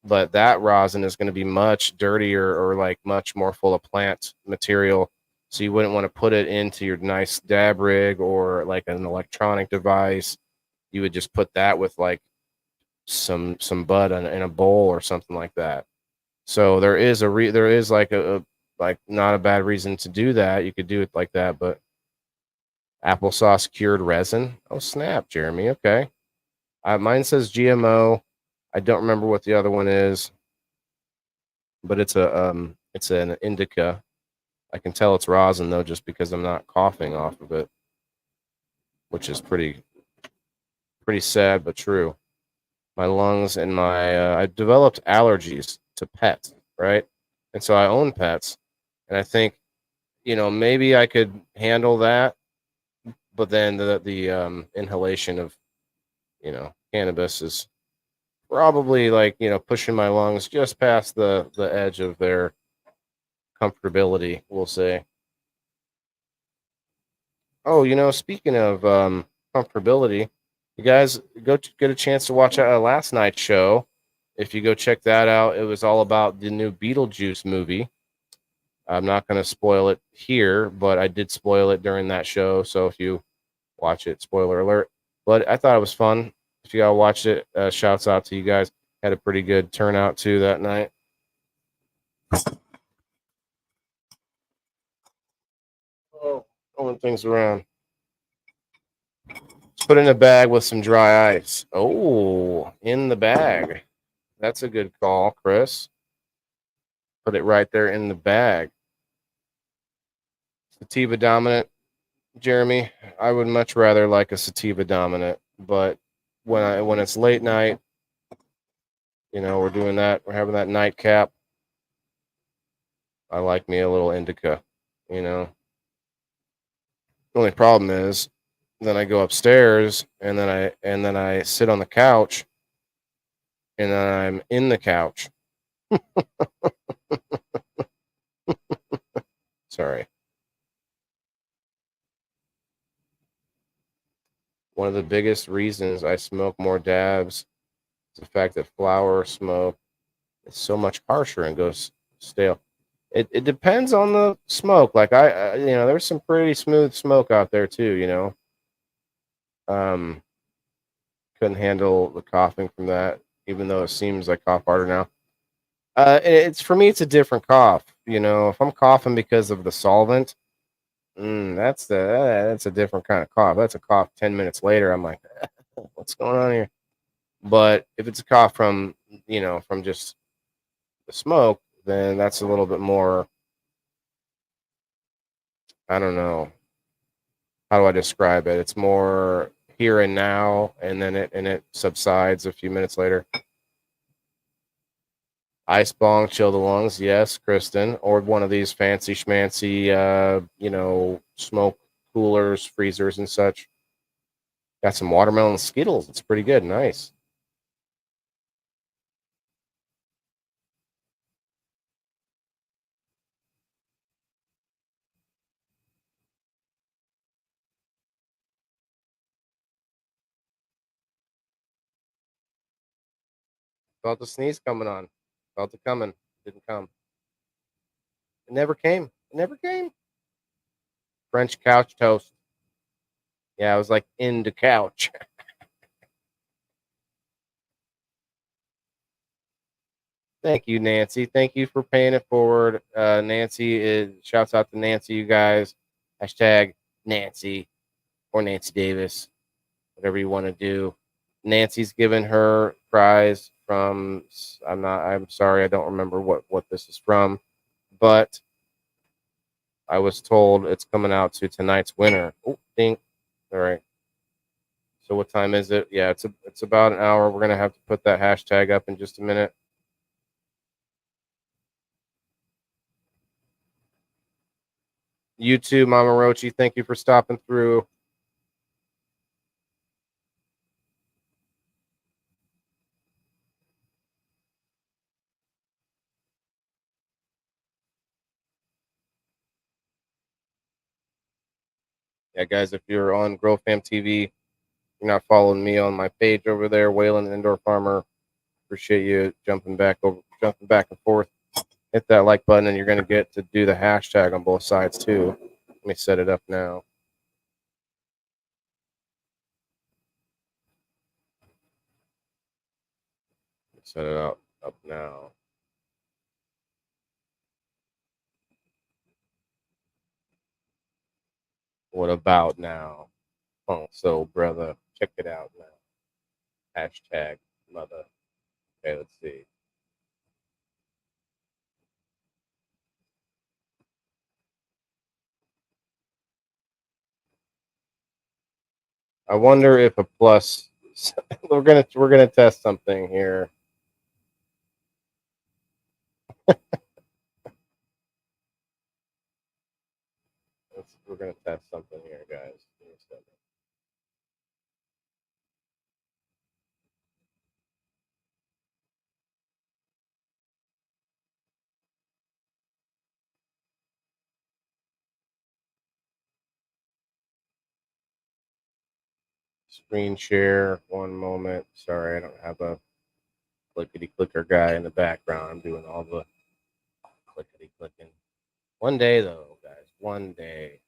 but that rosin is going to be much dirtier or like much more full of plant material. So you wouldn't want to put it into your nice dab rig or like an electronic device. You would just put that with like some bud in a bowl or something like that. So there is there is like a like not a bad reason to do that. You could do it like that, but applesauce cured resin. Oh snap, Jeremy. Okay, mine says GMO. I don't remember what the other one is, but it's an indica. I can tell it's rosin though, just because I'm not coughing off of it, which is pretty sad but true. My lungs and my I developed allergies to pets, right? And so I own pets, and I think maybe I could handle that, but then the inhalation of cannabis is probably like pushing my lungs just past the edge of their comfortability, we'll say. Oh, speaking of comfortability, you guys get a chance to watch last night's show. If you go check that out, it was all about the new Beetlejuice movie. I'm not going to spoil it here, but I did spoil it during that show. So if you watch it, spoiler alert. But I thought it was fun. If you all watched it, shouts out to you guys. Had a pretty good turnout too that night. Oh, throwing things around. Put in a bag with some dry ice. Oh, in the bag. That's a good call, Chris. Put it right there in the bag. Sativa dominant, Jeremy. I would much rather like a sativa dominant, but when it's late night, we're doing that. We're having that nightcap. I like me a little indica. The only problem is, then I go upstairs and then I sit on the couch, and then I'm in the couch. Sorry. One of the biggest reasons I smoke more dabs is the fact that flower smoke is so much harsher and goes stale. It depends on the smoke. Like there's some pretty smooth smoke out there too. Couldn't handle the coughing from that, even though it seems like cough harder now. It's for me, it's a different cough. If I'm coughing because of the solvent, that's a different kind of cough. That's a cough 10 minutes later. I'm like, what's going on here? But if it's a cough from from just the smoke, then that's a little bit more. I don't know. How do I describe it? It's more here and now, and then it subsides a few minutes later. Ice bong, chill the lungs. Yes, Kristen, or one of these fancy schmancy, smoke coolers, freezers, and such. Got some watermelon Skittles. It's pretty good. Nice. Felt the sneeze coming on. Felt it coming. Didn't come. It never came. It never came. French couch toast. Yeah, I was like in the couch. Thank you, Nancy. Thank you for paying it forward. Nancy shouts out to Nancy, you guys. Hashtag Nancy or Nancy Davis, whatever you want to do. Nancy's given her prize from I'm sorry, I don't remember what this is from, but I was told it's coming out to tonight's winner. Oh, ding. All right. So what time is it? Yeah, it's about an hour. We're gonna have to put that hashtag up in just a minute. You too, Mama Rochi. Thank you for stopping through. Yeah, guys, if you're on Grow Fam TV, you're not following me on my page over there, Wayland Indoor Farmer. Appreciate you jumping back and forth. Hit that like button, and you're going to get to do the hashtag on both sides too. Let me set it up now. Set it up now. What about now? Oh, so brother, check it out now. Hashtag mother. Okay, let's see. I wonder if a plus. we're gonna test something here. We're gonna test something here, guys. Give me a second. Screen share. One moment. Sorry, I don't have a clickety clicker guy in the background. I'm doing all the clickety clicking. One day, though, guys. One day,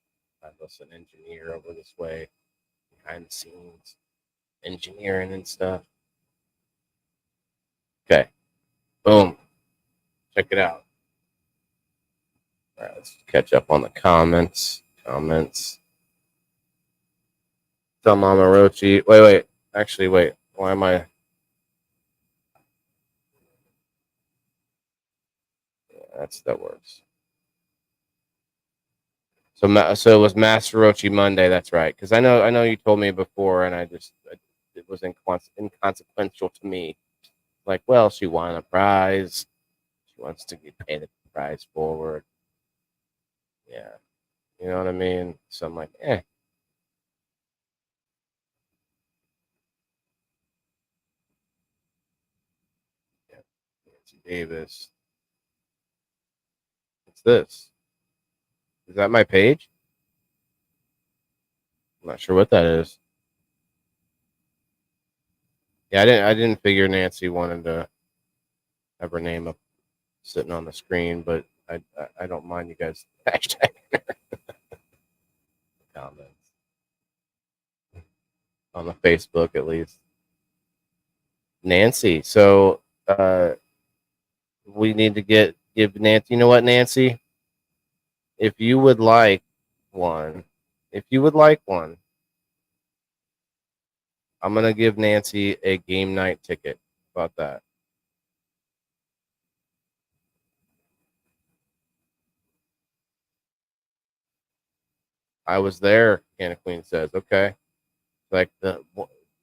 I have us an engineer over this way, behind the scenes, engineering and stuff. Okay. Boom. Check it out. All right, let's catch up on the comments. Tell Mama Rochi. Wait. Actually, wait. Why am I? Yeah, that works. So it was Master Rochi Monday. That's right. Because I know you told me before, and it was inconsequential to me. Like, well, she won a prize. She wants to pay the prize forward. Yeah, you know what I mean. So I'm like, Yeah, Nancy Davis. What's this? Is that my page? I'm not sure what that is. Yeah, I didn't figure Nancy wanted to have her name up sitting on the screen, but I don't mind you guys hashtag comments on the Facebook at least. Nancy. So we need to give Nancy. You know what, Nancy? If you would like one, I'm gonna give Nancy a game night ticket. How about that? I was there. Canna Queen says, okay. Like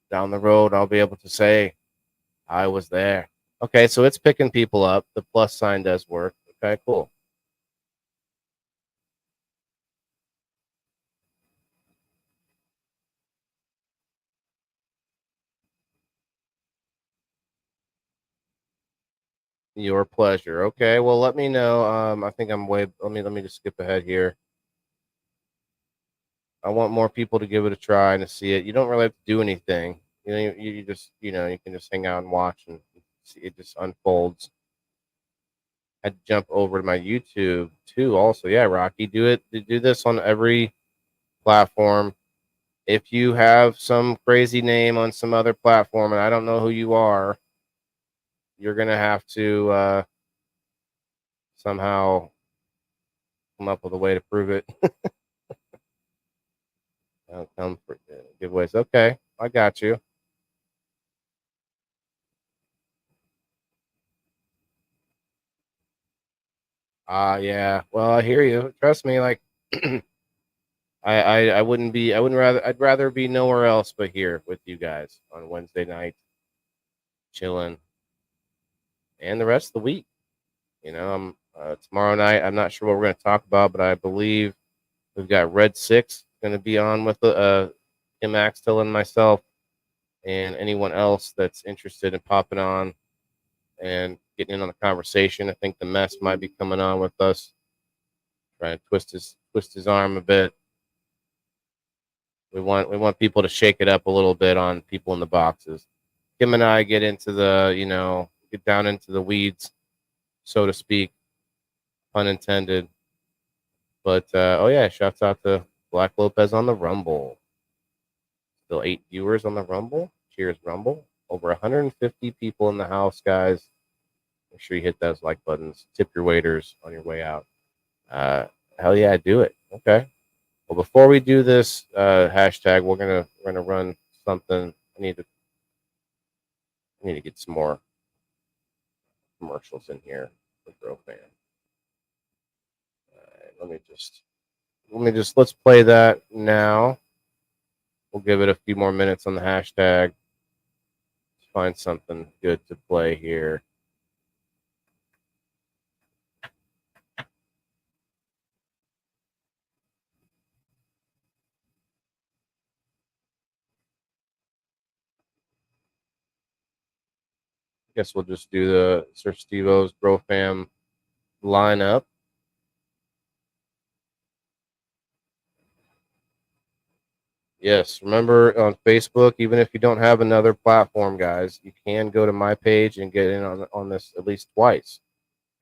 down the road, I'll be able to say I was there. Okay, so it's picking people up. The plus sign does work. Okay, cool. Your pleasure. Okay, well, let me know. I think I'm way. Let me just skip ahead here. I want more people to give it a try and to see it. You don't really have to do anything. You just you can just hang out and watch and see it just unfolds. I'd jump over to my YouTube too. Also, yeah, Rocky, do this on every platform. If you have some crazy name on some other platform and I don't know who you are, you're gonna have to somehow come up with a way to prove it. Come for giveaways. Okay, I got you. Yeah. Well, I hear you. Trust me. Like, I wouldn't be. I'd rather be nowhere else but here with you guys on Wednesday night, chilling, and the rest of the week. I'm tomorrow night. I'm not sure what we're going to talk about, but I believe We've got Red Six going to be on with Tim Axtell and myself, and anyone else that's interested in popping on and getting in on the conversation. I think the mess might be coming on with us, trying to twist his arm a bit. We want people to shake it up a little bit on people in the boxes. Kim and I get into get down into the weeds, so to speak, pun intended. But oh yeah, shouts out to Black Lopez on the Rumble. Still 8 viewers on the Rumble. Cheers, Rumble. Over 150 people in the house, guys. Make sure you hit those like buttons. Tip your waiters on your way out. Hell yeah, do it. Okay. Well, before we do this hashtag, we're gonna run something. I need to get some more commercials in here for GrowFam. Let me just let's play that now. We'll give it a few more minutes on the hashtag. Let's find something good to play here. Guess we'll just do the Sir Steve-O's GrowFam lineup. Yes, remember on Facebook, even if you don't have another platform, guys, you can go to my page and get in on this at least twice.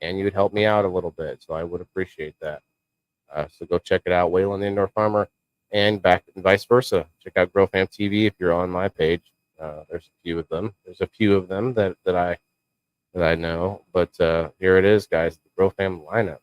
And you would help me out a little bit. So I would appreciate that. So go check it out, Waylon the Indoor Farmer, and back and vice versa. Check out GrowFam TV if you're on my page. There's a few of them. There's a few of them that I know. But here it is, guys, the GrowFam lineup.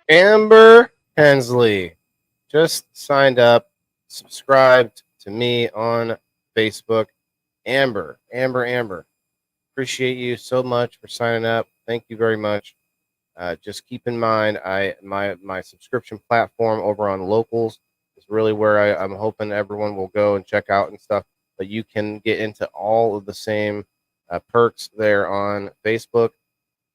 Amber Hensley just signed up, subscribed to me on Facebook. Amber. Appreciate you so much for signing up. Thank you very much. Just keep in mind, my subscription platform over on Locals is really where I'm hoping everyone will go and check out and stuff. But you can get into all of the same perks there on Facebook.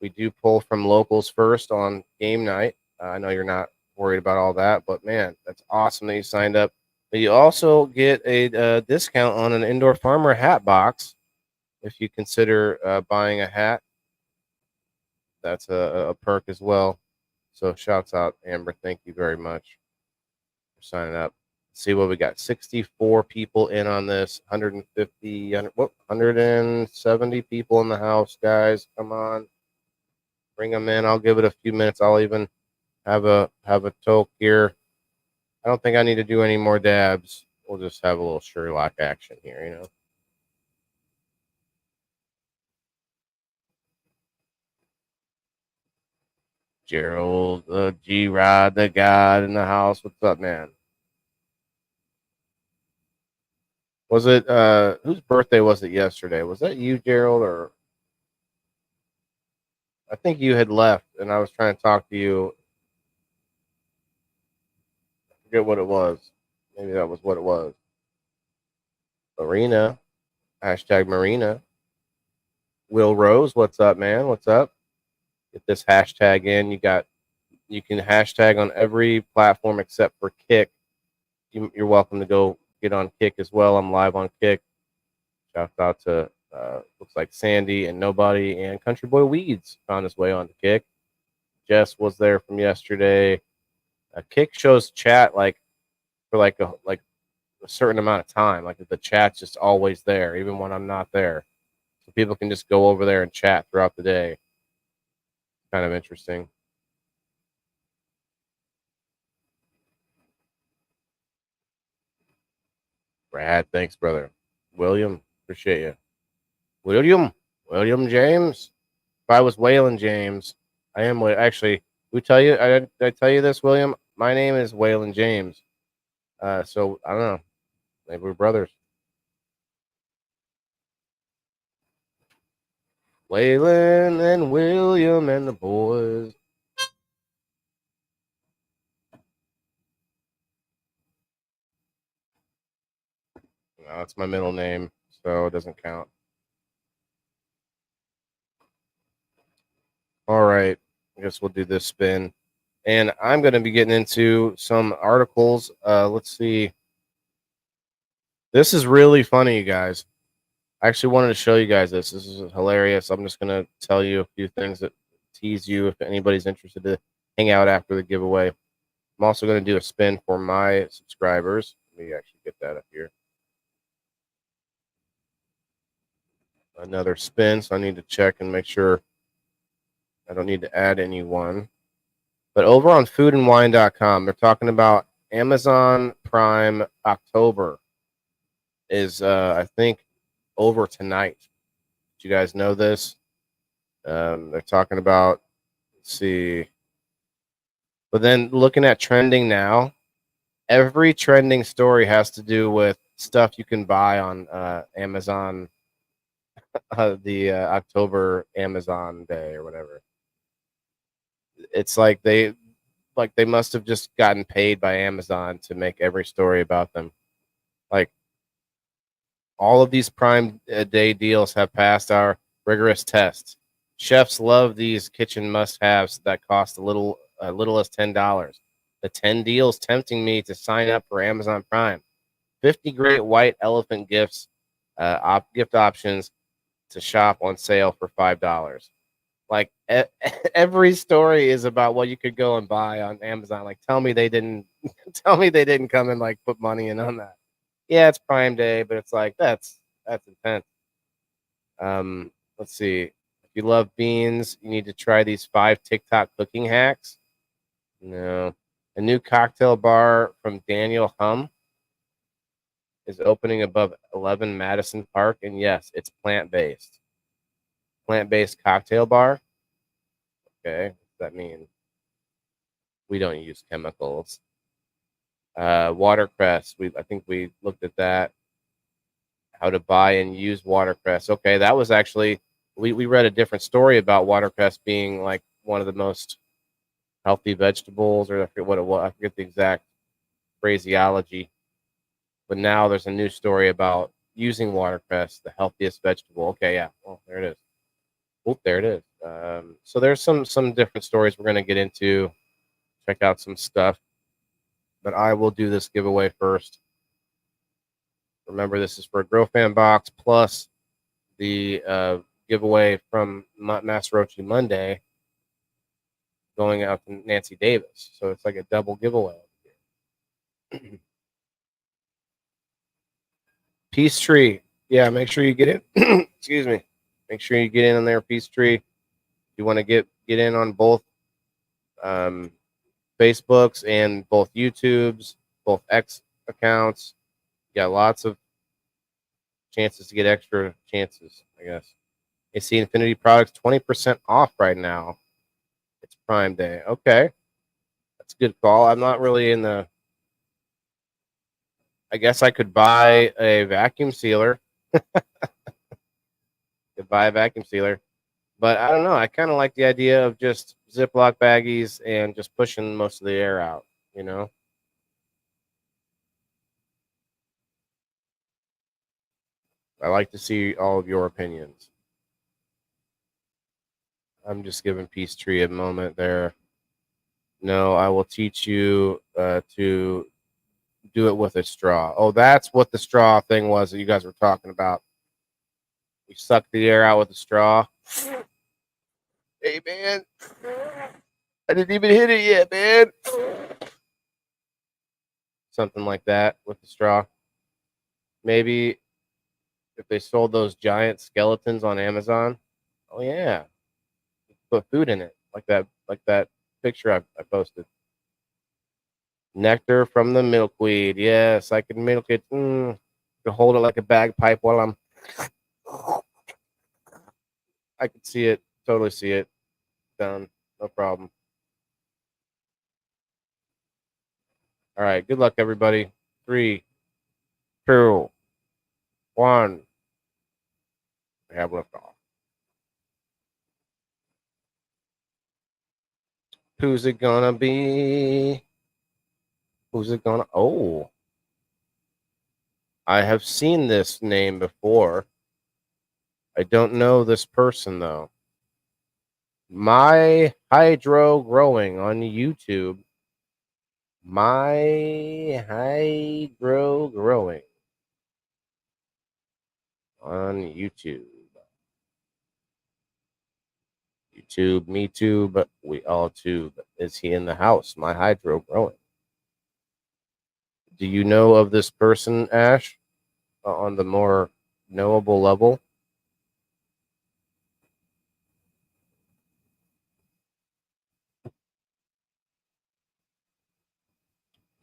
We do pull from Locals first on game night. I know you're not worried about all that, but man, that's awesome that you signed up. But you also get a discount on an Indoor Farmer hat box if you consider buying a hat. That's a perk as well. So shouts out, Amber. Thank you very much for signing up. Let's see what we got. 64 people in on this. 170 people in the house, guys. Come on. Bring them in. I'll give it a few minutes. I'll even have a toke here. I don't think I need to do any more dabs. We'll just have a little Sherlock action here, you know. Gerald, G-Rod, the God in the house. What's up, man? Was it whose birthday was it yesterday? Was that you, Gerald, or I think you had left and I was trying to talk to you. I forget what it was. Maybe that was what it was. Marina, hashtag Marina. Will Rose, what's up, man? What's up? Get this hashtag in. You can hashtag on every platform except for Kick. You're welcome to go get on Kick as well. I'm live on Kick. Shout out to looks like Sandy and Nobody and Country Boy Weeds found his way on the Kick. Jess was there from yesterday. Kick shows chat for a certain amount of time. Like the chat's just always there, even when I'm not there. So people can just go over there and chat throughout the day. Kind of interesting. Brad, thanks, brother. William, appreciate you. William James. If I was Waylon James, I am. Actually, we tell you. I tell you this, William. My name is Waylon James. So I don't know. Maybe we're brothers. Waylon and William and the boys. No, that's my middle name, so it doesn't count. All right. I guess we'll do this spin. And I'm going to be getting into some articles. Let's see. This is really funny, you guys. I actually wanted to show you guys this. This is hilarious. I'm just going to tell you a few things that tease you if anybody's interested to hang out after the giveaway. I'm also going to do a spin for my subscribers. Let me actually get that up here. Another spin, so I need to check and make sure I don't need to add anyone. But over on foodandwine.com, they're talking about Amazon Prime October is, I think, over tonight. Do you guys know this? They're talking about, let's see. But then looking at trending now, every trending story has to do with stuff you can buy on Amazon, the October Amazon Day or whatever. It's like they must have just gotten paid by Amazon to make every story about them. Like all of these Prime Day deals have passed our rigorous tests. Chefs love these kitchen must-haves that cost a little as $10. The 10 deals tempting me to sign up for Amazon Prime. 50 great white elephant gifts, gift options to shop on sale for $5. Like every story is about what you could go and buy on Amazon. Like, tell me they didn't come and like put money in on that. Yeah, it's Prime Day, but it's like that's intense. Let's see. If you love beans, you need to try these 5 TikTok cooking hacks. No, a new cocktail bar from Daniel Hum is opening above 11 Madison Park, and yes, it's plant-based. Plant-based cocktail bar. Okay, what does that mean? We don't use chemicals. Watercress. I think we looked at that. How to buy and use watercress. Okay, that was actually we read a different story about watercress being like one of the most healthy vegetables, or I forget what it was. I forget the exact phraseology. But now there's a new story about using watercress, the healthiest vegetable. Okay, yeah. Well, there it is. Oh, there it is. So there's some different stories we're going to get into. Check out some stuff. But I will do this giveaway first. Remember, this is for a Grow Fan box plus the giveaway from Master Rochi Monday going out to Nancy Davis. So it's like a double giveaway. Peachtree. Yeah, make sure you get in. Excuse me. Make sure you get in on there, Peachtree. If you want to get in on both Facebooks and both YouTubes, both X accounts, you got lots of chances to get extra chances, I guess. AC Infinity products 20% off right now. It's Prime Day. Okay. That's a good call. I'm not really in the... I guess I could buy a vacuum sealer. But I don't know. I kind of like the idea of just Ziploc baggies and just pushing most of the air out, you know? I like to see all of your opinions. I'm just giving Peachtree a moment there. No, I will teach you to do it with a straw. Oh, that's what the straw thing was that you guys were talking about. You suck the air out with a straw. Hey, man. I didn't even hit it yet, man. Something like that with the straw. Maybe if they sold those giant skeletons on Amazon. Oh yeah, put food in it like that picture I posted. Nectar from the milkweed. Yes, I can milk it. Can hold it like a bagpipe while I'm. I can see it. Totally see it. Done. No problem. All right. Good luck, everybody. 3, 2, 1. We have liftoff. Who's it gonna be? Who's it gonna? Oh, I have seen this name before. I don't know this person though. My Hydro Growing on YouTube. My Hydro Growing on YouTube. YouTube, me too, but we all tube. Is he in the house? My Hydro Growing. Do you know of this person, Ash, on the more knowable level?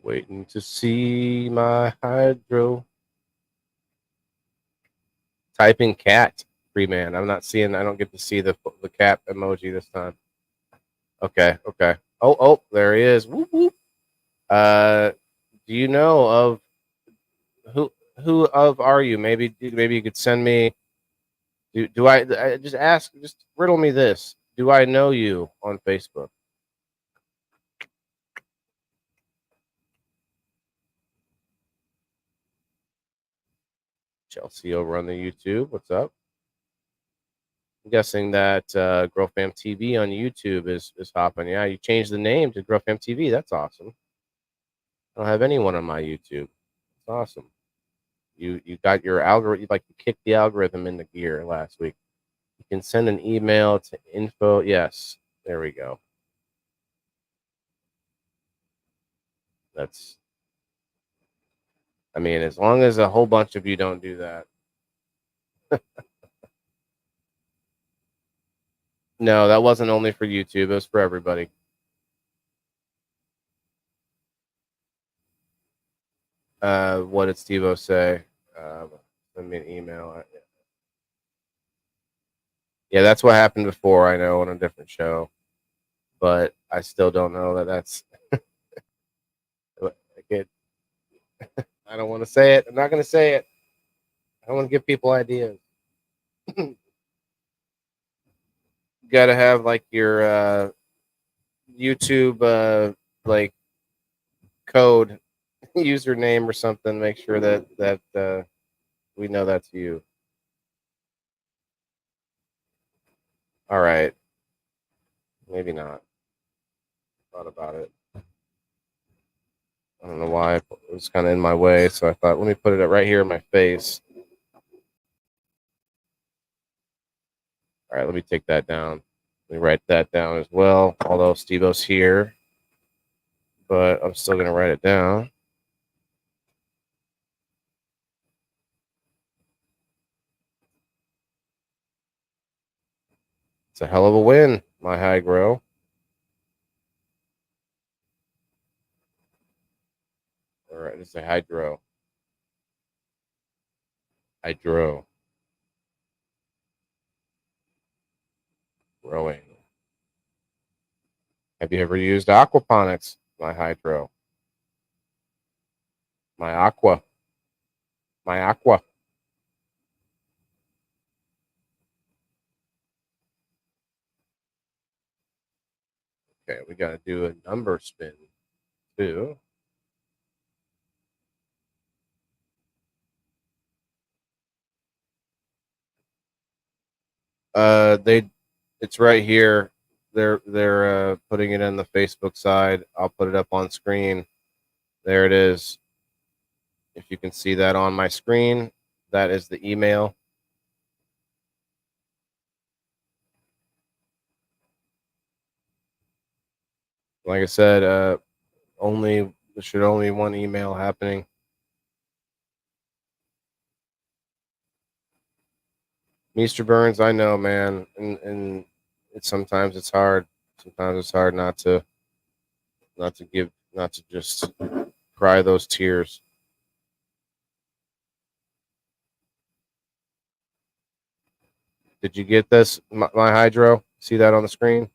Waiting to see my Hydro. Typing cat, free man. I'm not seeing. I don't get to see the cat emoji this time. Okay, okay. Oh, there he is. Whoop, whoop. Do you know of who of are you? Maybe you could send me. Do I just ask? Just riddle me this. Do I know you on Facebook? Chelsea over on the YouTube. What's up? I'm guessing that GrowFam TV on YouTube is hopping. Yeah, you changed the name to GrowFam TV. That's awesome. I don't have anyone on my YouTube. It's awesome. You got your algorithm. Like you kicked the algorithm into gear last week. You can send an email to info. Yes, there we go. That's. I mean, as long as a whole bunch of you don't do that. No, that wasn't only for YouTube. It was for everybody. What did Steve-O say? Send me an email. Yeah, that's what happened before. I know on a different show, but I still don't know that that's. I don't want to say it. I'm not going to say it. I want to give people ideas. Got to have like your YouTube like code username or something. Make sure that we know that's you. All right. Maybe not. Thought about it. I don't know why it was kind of in my way, so I thought let me put it right here in my face. All right, let me take that down. Let me write that down as well. Although Steve-O's here, but I'm still gonna write it down. It's a hell of a win, my high grow. All right, it's a hydro. Hydro. Growing. Have you ever used aquaponics, my hydro? My aqua. My aqua. Okay, we got to do a number spin too. It's right here. They're putting it in the Facebook side. I'll put it up on screen. There it is. If you can see that on my screen, that is the email. Like I said, there should only be one email happening. Mr. Burns, I know, man, and sometimes it's hard. Sometimes it's hard not to just cry those tears. Did you get this, my hydro? See that on the screen?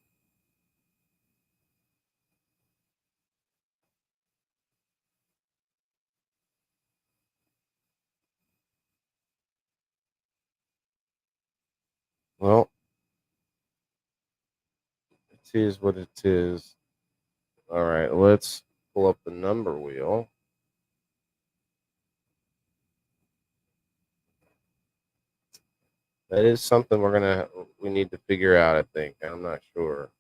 Well, it is what it is. All right, let's pull up the number wheel. That is something we need to figure out, I think. I'm not sure.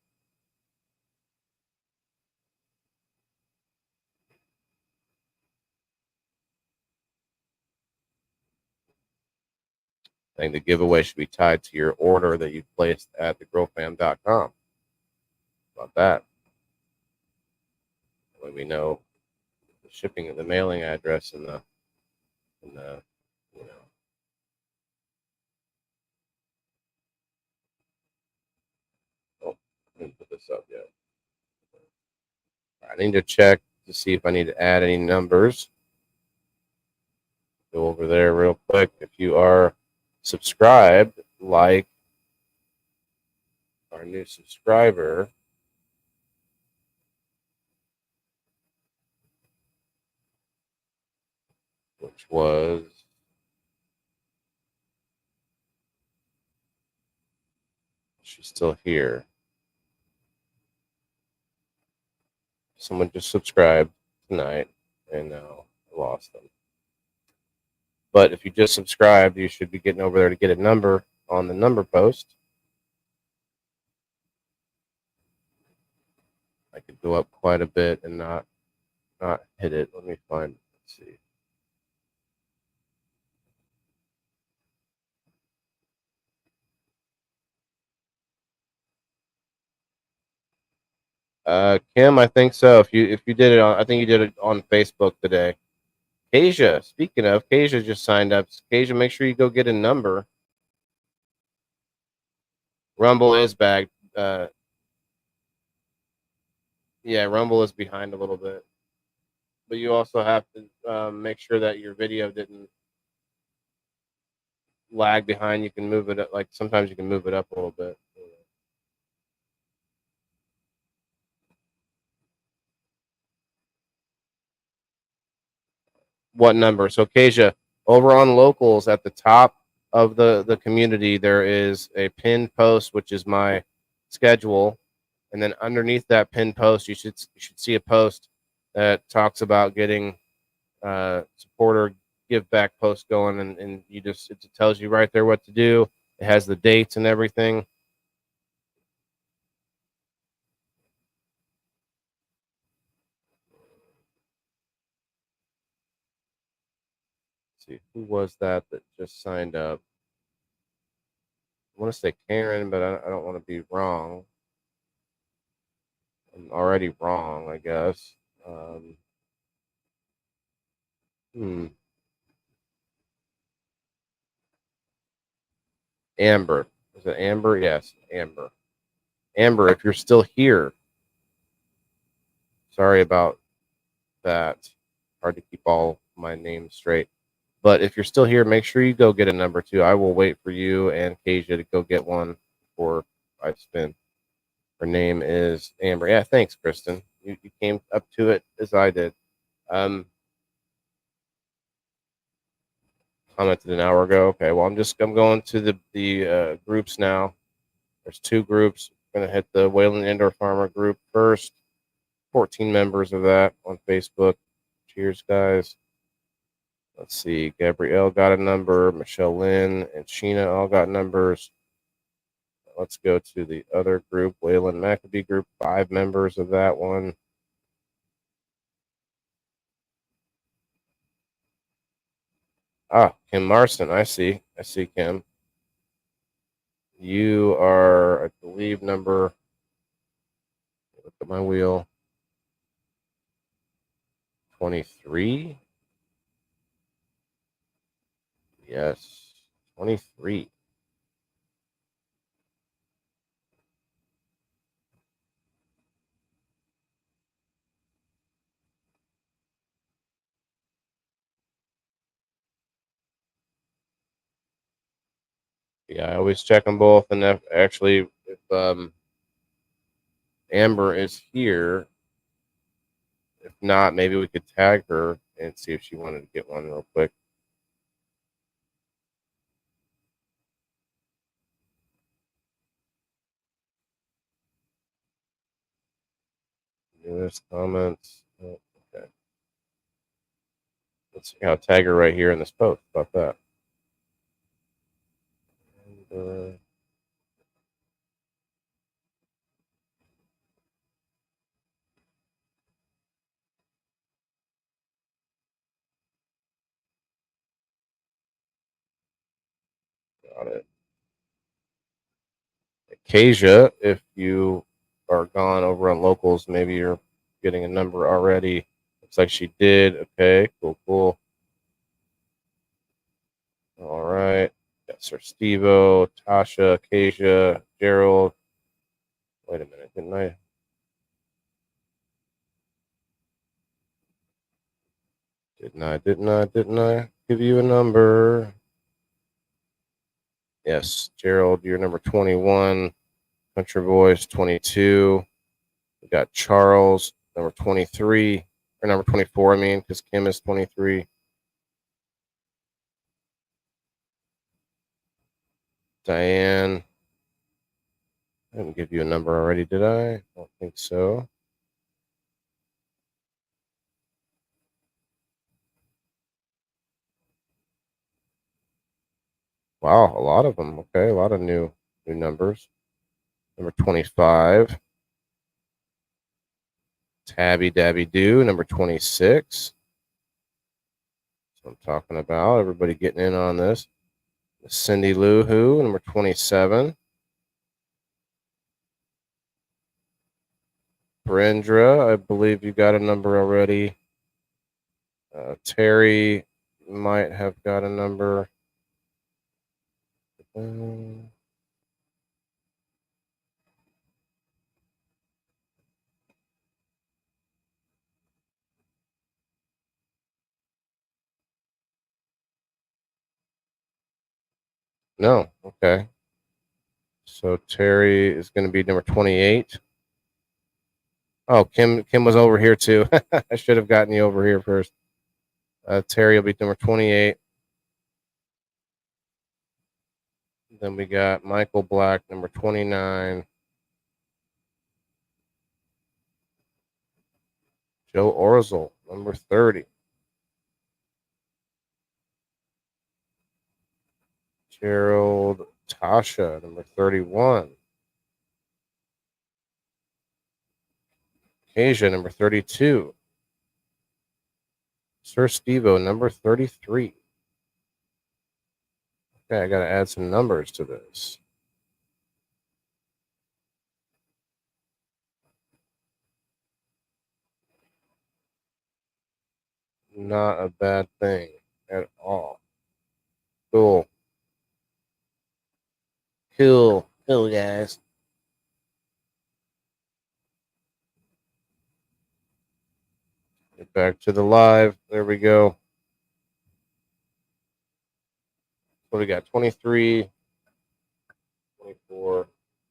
I think the giveaway should be tied to your order that you placed at thegrowfam.com. About that. Let me know the shipping, the mailing address, and the you know. Oh, I didn't put this up yet. I need to check to see if I need to add any numbers. Go over there real quick. If you are subscribed, like our new subscriber, which was she's still here. Someone just subscribed tonight, and now I lost them. But if you just subscribed, you should be getting over there to get a number on the number post. I could go up quite a bit and not hit it. Let me find. Let's see. Kim, I think so. If you did it on, I think you did it on Facebook today. Kasia, speaking of, Kasia just signed up. Kasia, make sure you go get a number. Rumble is back. Yeah, Rumble is behind a little bit, but you also have to make sure that your video didn't lag behind. You can move it up. Like sometimes you can move it up a little bit. What number? So Kasia, over on locals at the top of the community, there is a pinned post, which is my schedule, and then underneath that pinned post, you should see a post that talks about getting supporter give back post going, and you just it tells you right there what to do. It has the dates and everything. See, who was that just signed up? I want to say Karen, but I don't want to be wrong. I'm already wrong, I guess. Amber. Is it Amber? Yes, Amber. Amber, if you're still here, sorry about that. Hard to keep all my names straight. But if you're still here, make sure you go get a number two. I will wait for you and Kasia to go get one before I spin. Her name is Amber. Yeah, thanks, Kristen. You came up to it as I did. Commented an hour ago. Okay, well, I'm going to the groups now. There's two groups. I'm gonna hit the Wayland Indoor Farmer group first. 14 members of that on Facebook. Cheers, guys. Let's see. Gabrielle got a number. Michelle Lynn and Sheena all got numbers. let's go to the other group, Wayland Maccabee group, 5 members of that one. Ah, Kim Marston, I see Kim. You are, I believe, number, look at my wheel, 23. Yes, 23. Yeah, I always check them both, and if Amber is here, if not, maybe we could tag her and see if she wanted to get one real quick. Newest comments. Oh, okay. Let's see. I'll tag her right here in this post. How about that? And, got it. Acacia, if you are gone over on locals, maybe you're getting a number already. Looks like she did. Okay, cool. All right. Got Sir Stevo, Tasha, Acacia, Gerald. Wait a minute, didn't I give you a number? Yes, Gerald, you're number 21. Country Voice, 22. We got Charles, number 23, or number 24, I mean, because Kim is 23. Diane, I didn't give you a number already, did I? I don't think so. Wow, a lot of them. Okay, a lot of new numbers. Number 25. Tabby Dabby Doo, number 26. That's what I'm talking about. Everybody getting in on this. Cindy Lou Who, number 27. Brendra, I believe you got a number already. Terry might have got a number. No, okay. So Terry is going to be number 28. Oh, Kim was over here too. I should have gotten you over here first. Terry will be number 28. Then we got Michael Black, number 29. Joe Orzel, number 30. Gerald Tasha, number 31. Asia, number 32. Sir Stevo, number 33. Okay, I got to add some numbers to this. Not a bad thing at all. Cool, guys. Get back to the live. There we go. What do we got? 23, 24,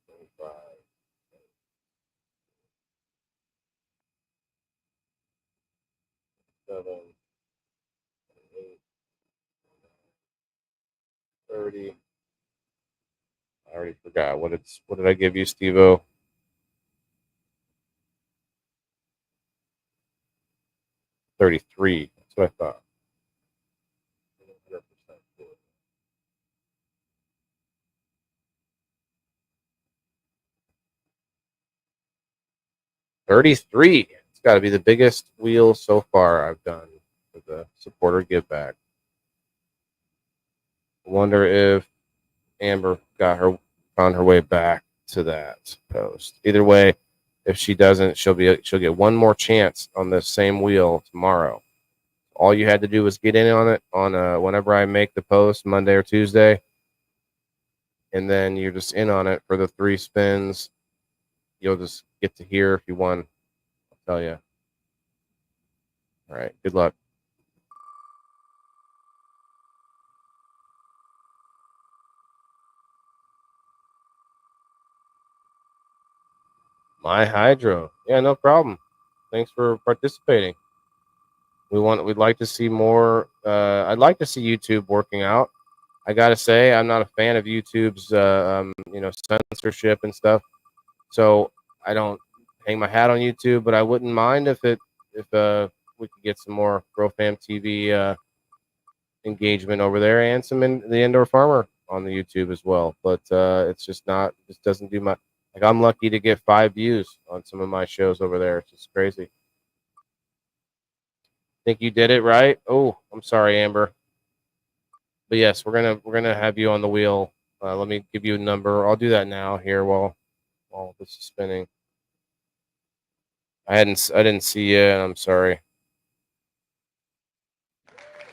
25, 7, 8, 30. I already forgot. What did I give you, Steve-O? 33. That's what I thought. 100% 33. It's got to be the biggest wheel so far I've done for the supporter give back. I wonder if Amber found her way back to that post. Either way, if she doesn't, she'll get one more chance on the same wheel tomorrow. All you had to do was get in on it on whenever I make the post, Monday or Tuesday, and then you're just in on it for the 3 spins. You'll just get to hear if you won. I'll tell you. All right. Good luck. My Hydro. Yeah, no problem. Thanks for participating. We'd like to see more. I'd like to see YouTube working out. I gotta say, I'm not a fan of YouTube's censorship and stuff. So I don't hang my hat on YouTube, but I wouldn't mind if we could get some more GrowFam TV engagement over there and some the Indoor Farmer on the YouTube as well. But it's just doesn't do my, like, I'm lucky to get 5 views on some of my shows over there. It's just crazy. Think you did it right? Oh, I'm sorry, Amber. But yes, we're gonna have you on the wheel. Let me give you a number. I'll do that now here while this is spinning. I didn't see you, and I'm sorry.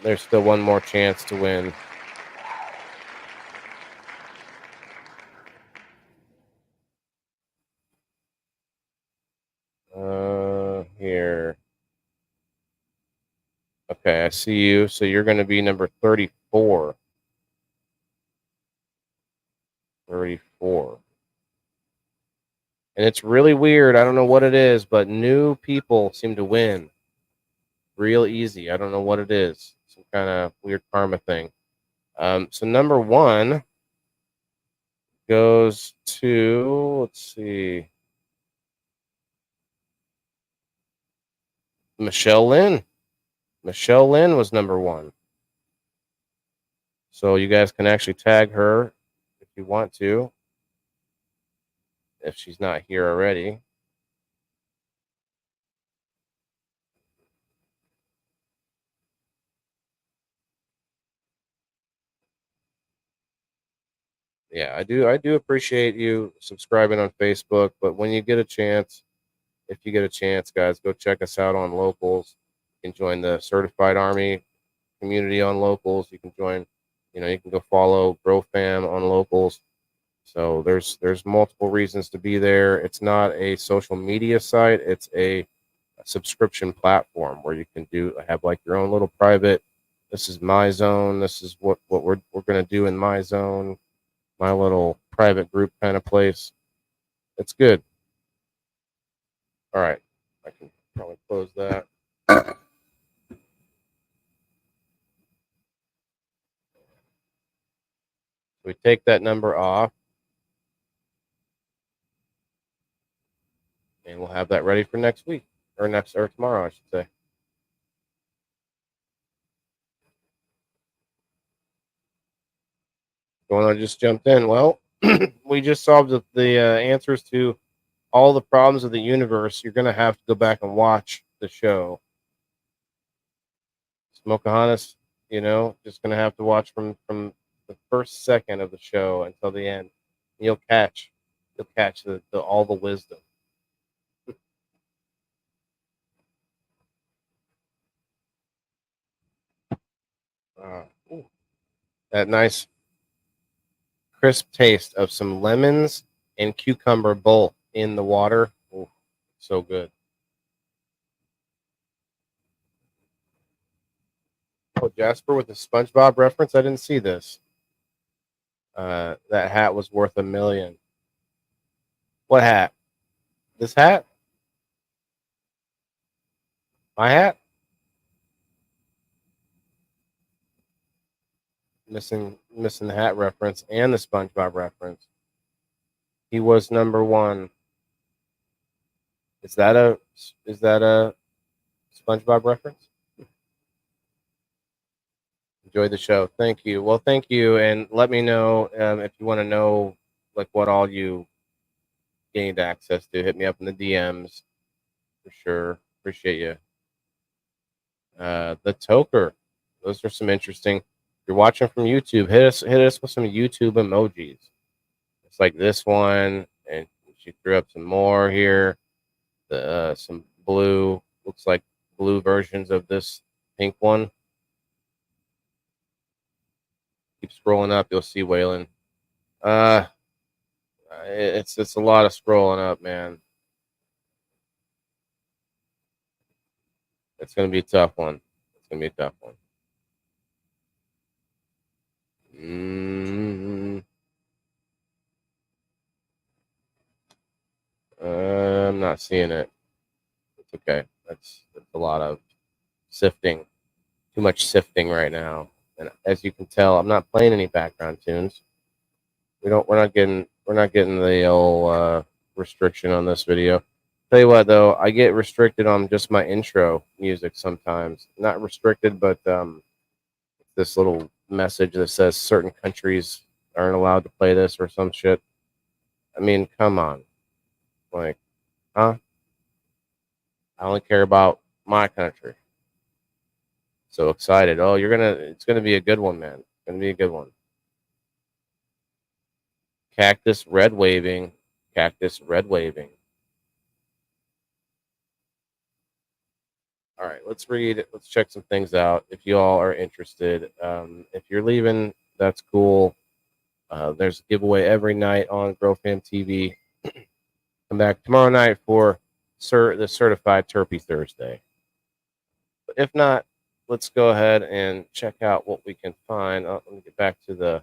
There's still one more chance to win. Here. Okay, I see you. So you're going to be number 34. 34. And it's really weird. I don't know what it is, but new people seem to win real easy. I don't know what it is. Some kind of weird karma thing. So number 1 goes to, let's see, Michelle Lynn. Michelle Lynn was number 1. So you guys can actually tag her if you want to, if she's not here already. Yeah, I do appreciate you subscribing on Facebook, but when you get a chance, if you get a chance, guys, go check us out on Locals. You can join the Certified Army community on Locals. You can join, you can go follow GrowFam on Locals. So there's multiple reasons to be there. It's not a social media site. It's a subscription platform where you can have like your own little private. This is my zone. This is what we're going to do in my zone, my little private group kind of place. It's good. All right. I can probably close that. We take that number off. And we'll have that ready for next week. Or tomorrow, I should say. Going on just jumped in. Well, we just solved the answers to all the problems of the universe. You're going to have to go back and watch the show. Smokeahanas, just going to have to watch from the first second of the show until the end. You'll catch all the wisdom. That nice crisp taste of some lemons and cucumber both in the water. Ooh, so good. Oh, Jasper with the SpongeBob reference. I didn't see this. That hat was worth $1 million. What hat? This hat? My hat? Missing the hat reference and the SpongeBob reference. He was number 1. Is that a SpongeBob reference? Enjoy the show. Thank you. Well, thank you, and let me know if you want to know like what all you gained access to. Hit me up in the DMs. for sure. Appreciate you. The Toker. Those are some interesting. If you're watching from YouTube, hit us with some YouTube emojis. It's like this one, and she threw up some more here. Some blue, looks like blue versions of this pink one. Keep scrolling up, you'll see Waylon. It's a lot of scrolling up, man. It's gonna be a tough one. It's gonna be a tough one. I'm not seeing it. It's okay. That's a lot of sifting. Too much sifting right now. And as you can tell, I'm not playing any background tunes. We're not getting the old restriction on this video. Tell you what though, I get restricted on just my intro music sometimes. Not restricted, but this little message that says certain countries aren't allowed to play this or some shit. I mean, come on. Like, huh? I only care about my country. So excited. Oh, it's gonna be a good one, man. It's gonna be a good one. Cactus red waving. Cactus red waving. All right, let's read. Let's check some things out. If you all are interested, if you're leaving, that's cool. There's a giveaway every night on GrowFam TV. Come back tomorrow night for the Certified Turpy Thursday. But if not, let's go ahead and check out what we can find. Let me get back to the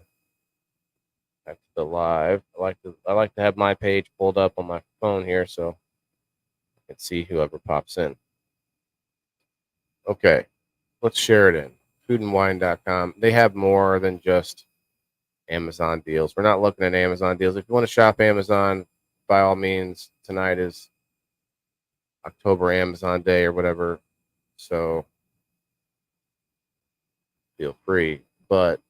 live. I like to have my page pulled up on my phone here so I can see whoever pops in. Okay, let's share it in foodandwine.com. They have more than just Amazon deals. We're not looking at Amazon deals. If you want to shop Amazon, by all means, tonight is October Amazon Day or whatever. So feel free. But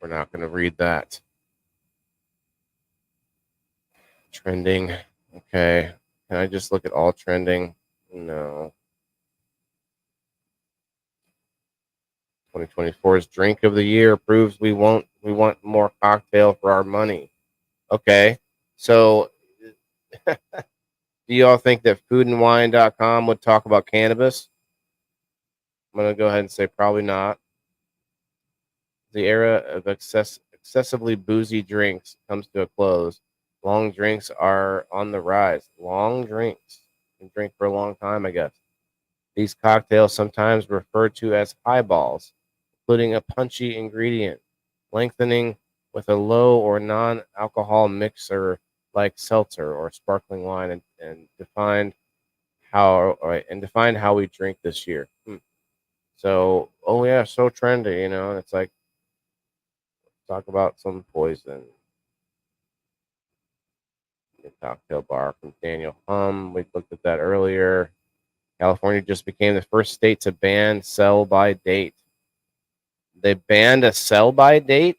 we're not going to read that. Trending. Okay. Can I just look at all trending? No. 2024's drink of the year proves we want more cocktail for our money. Okay. So do y'all think that foodandwine.com would talk about cannabis? I'm going to go ahead and say probably not. The era of excessively boozy drinks comes to a close. Long drinks are on the rise. Long drinks. You can drink for a long time, I guess. These cocktails, sometimes referred to as highballs, including a punchy ingredient, lengthening with a low or non-alcohol mixer like seltzer or sparkling wine, and defined how we drink this year. So, oh yeah, so trendy, you know. It's like, talk about some poison. The cocktail bar from Daniel Hum. We looked at that earlier. California just became the first state to ban sell by date. They banned a sell by date?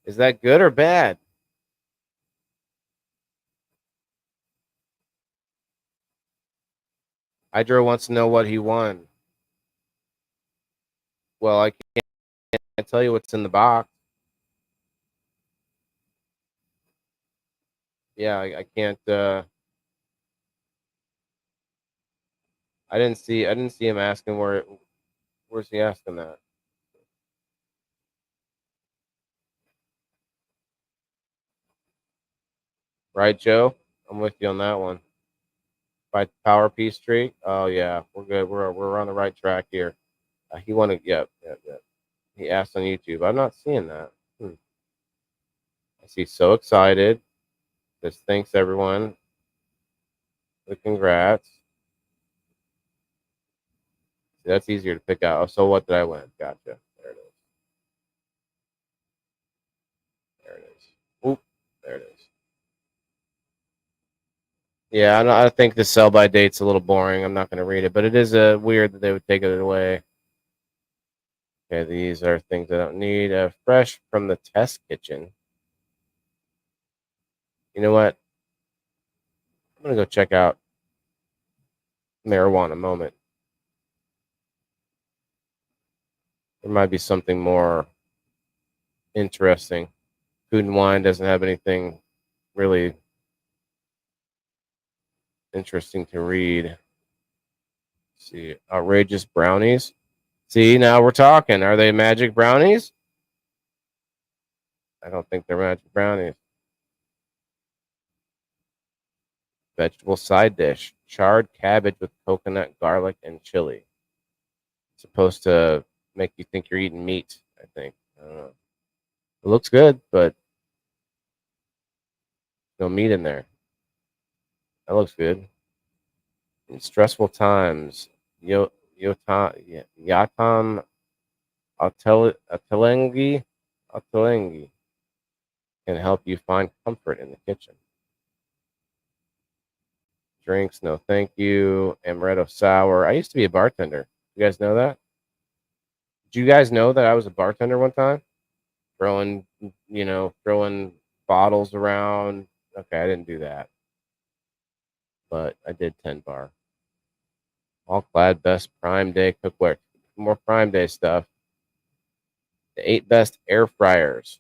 Is that good or bad? Hydro wants to know what he won. Well, I can't tell you what's in the box. Yeah, I can't. I didn't see him asking where's he asking that? Right, Joe? I'm with you on that one. By Power Piece Tree. Oh yeah, we're good. We're on the right track here. He wanted. Yep. He asked on YouTube. I'm not seeing that. I see. So excited. Says thanks everyone. The congrats. See, that's easier to pick out. Oh, so what did I win? Gotcha. There it is. There it is. Oop. There it is. Yeah, I think the sell by date's a little boring. I'm not going to read it, but it is weird that they would take it away. Okay, these are things I don't need. Fresh from the test kitchen. You know what? I'm gonna go check out Marijuana Moment. There might be something more interesting. Food and Wine doesn't have anything really interesting to read. Let's see, Outrageous Brownies. See, now we're talking. Are they magic brownies? I don't think they're magic brownies. Vegetable side dish: charred cabbage with coconut, garlic, and chili. It's supposed to make you think you're eating meat, I think. I don't know. It looks good, but no meat in there. That looks good. In stressful times, Yatam Atelengi can help you find comfort in the kitchen. Drinks, no thank you. Amaretto sour. I used to be a bartender. You guys know that? Did you guys know that I was a bartender one time? Throwing bottles around. Okay, I didn't do that, but I did 10 bar. All Clad best Prime Day cookware. More Prime Day stuff. The 8 best air fryers.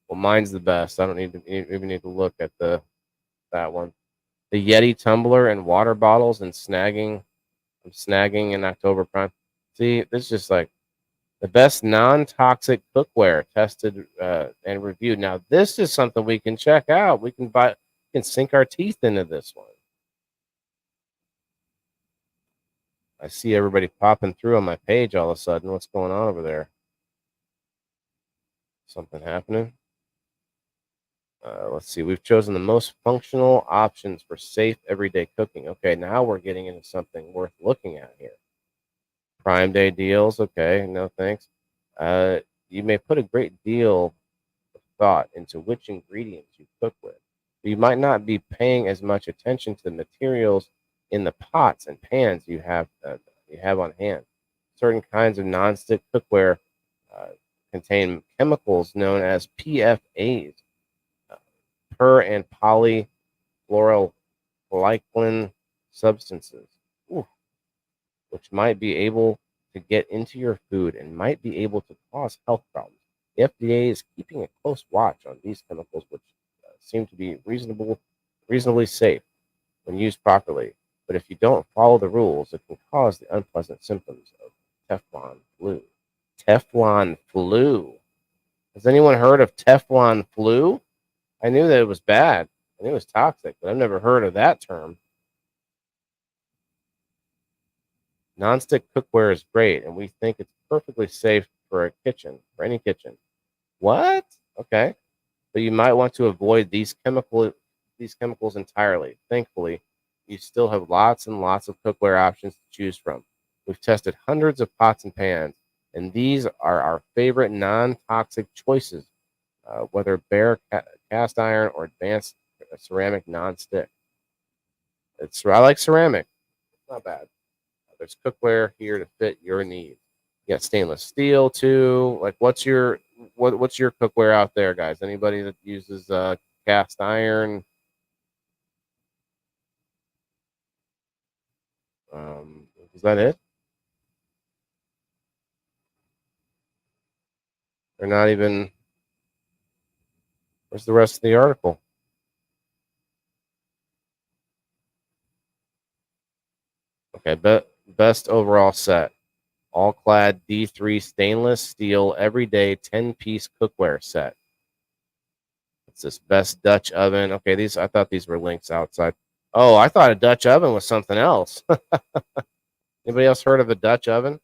Well, mine's the best. I don't even need to look at that one. The Yeti tumbler and water bottles and snagging. I'm snagging in October Prime. See, this is just like the best non-toxic cookware tested and reviewed. Now, this is something we can check out. We can sink our teeth into this one. I see everybody popping through on my page all of a sudden. What's going on over there? Something happening? Let's see. We've chosen the most functional options for safe everyday cooking. Okay, now we're getting into something worth looking at here. Prime Day deals. Okay, no thanks. You may put a great deal of thought into which ingredients you cook with. But you might not be paying as much attention to the materials in the pots and pans you have on hand. Certain kinds of nonstick cookware contain chemicals known as PFAs, per and polyfluoroalkyl substances, which might be able to get into your food and might be able to cause health problems. The FDA is keeping a close watch on these chemicals, which seem to be reasonably safe when used properly. But if you don't follow the rules, it can cause the unpleasant symptoms of Teflon flu. Teflon flu. Has anyone heard of Teflon flu? I knew that it was bad. I knew it was toxic, but I've never heard of that term. Nonstick cookware is great, and we think it's perfectly safe for any kitchen. What? Okay. But you might want to avoid these chemicals entirely. Thankfully, you still have lots and lots of cookware options to choose from. We've tested hundreds of pots and pans, and these are our favorite non-toxic choices, whether bare cast iron or advanced ceramic non-stick. I like ceramic. It's not bad. There's cookware here to fit your needs. You got stainless steel too. Like, what's your cookware out there, guys? Anybody that uses cast iron? Is that it? They're not even. Where's the rest of the article? Okay, best overall set. All Clad D3 stainless steel everyday 10-piece cookware set. It's this best Dutch oven. Okay, I thought these were links outside. Oh, I thought a Dutch oven was something else. Anybody else heard of a Dutch oven?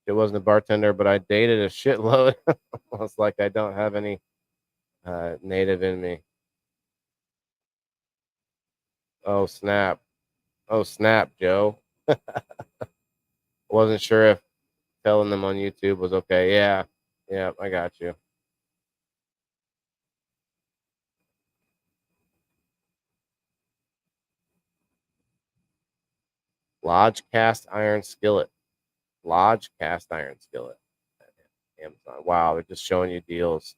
It wasn't a bartender, but I dated a shitload. It's like I don't have any native in me. Oh, snap. Oh, snap, Joe. Wasn't sure if telling them on YouTube was okay. Yeah, I got you. Lodge cast iron skillet. Lodge cast iron skillet. Amazon. Wow, they're just showing you deals.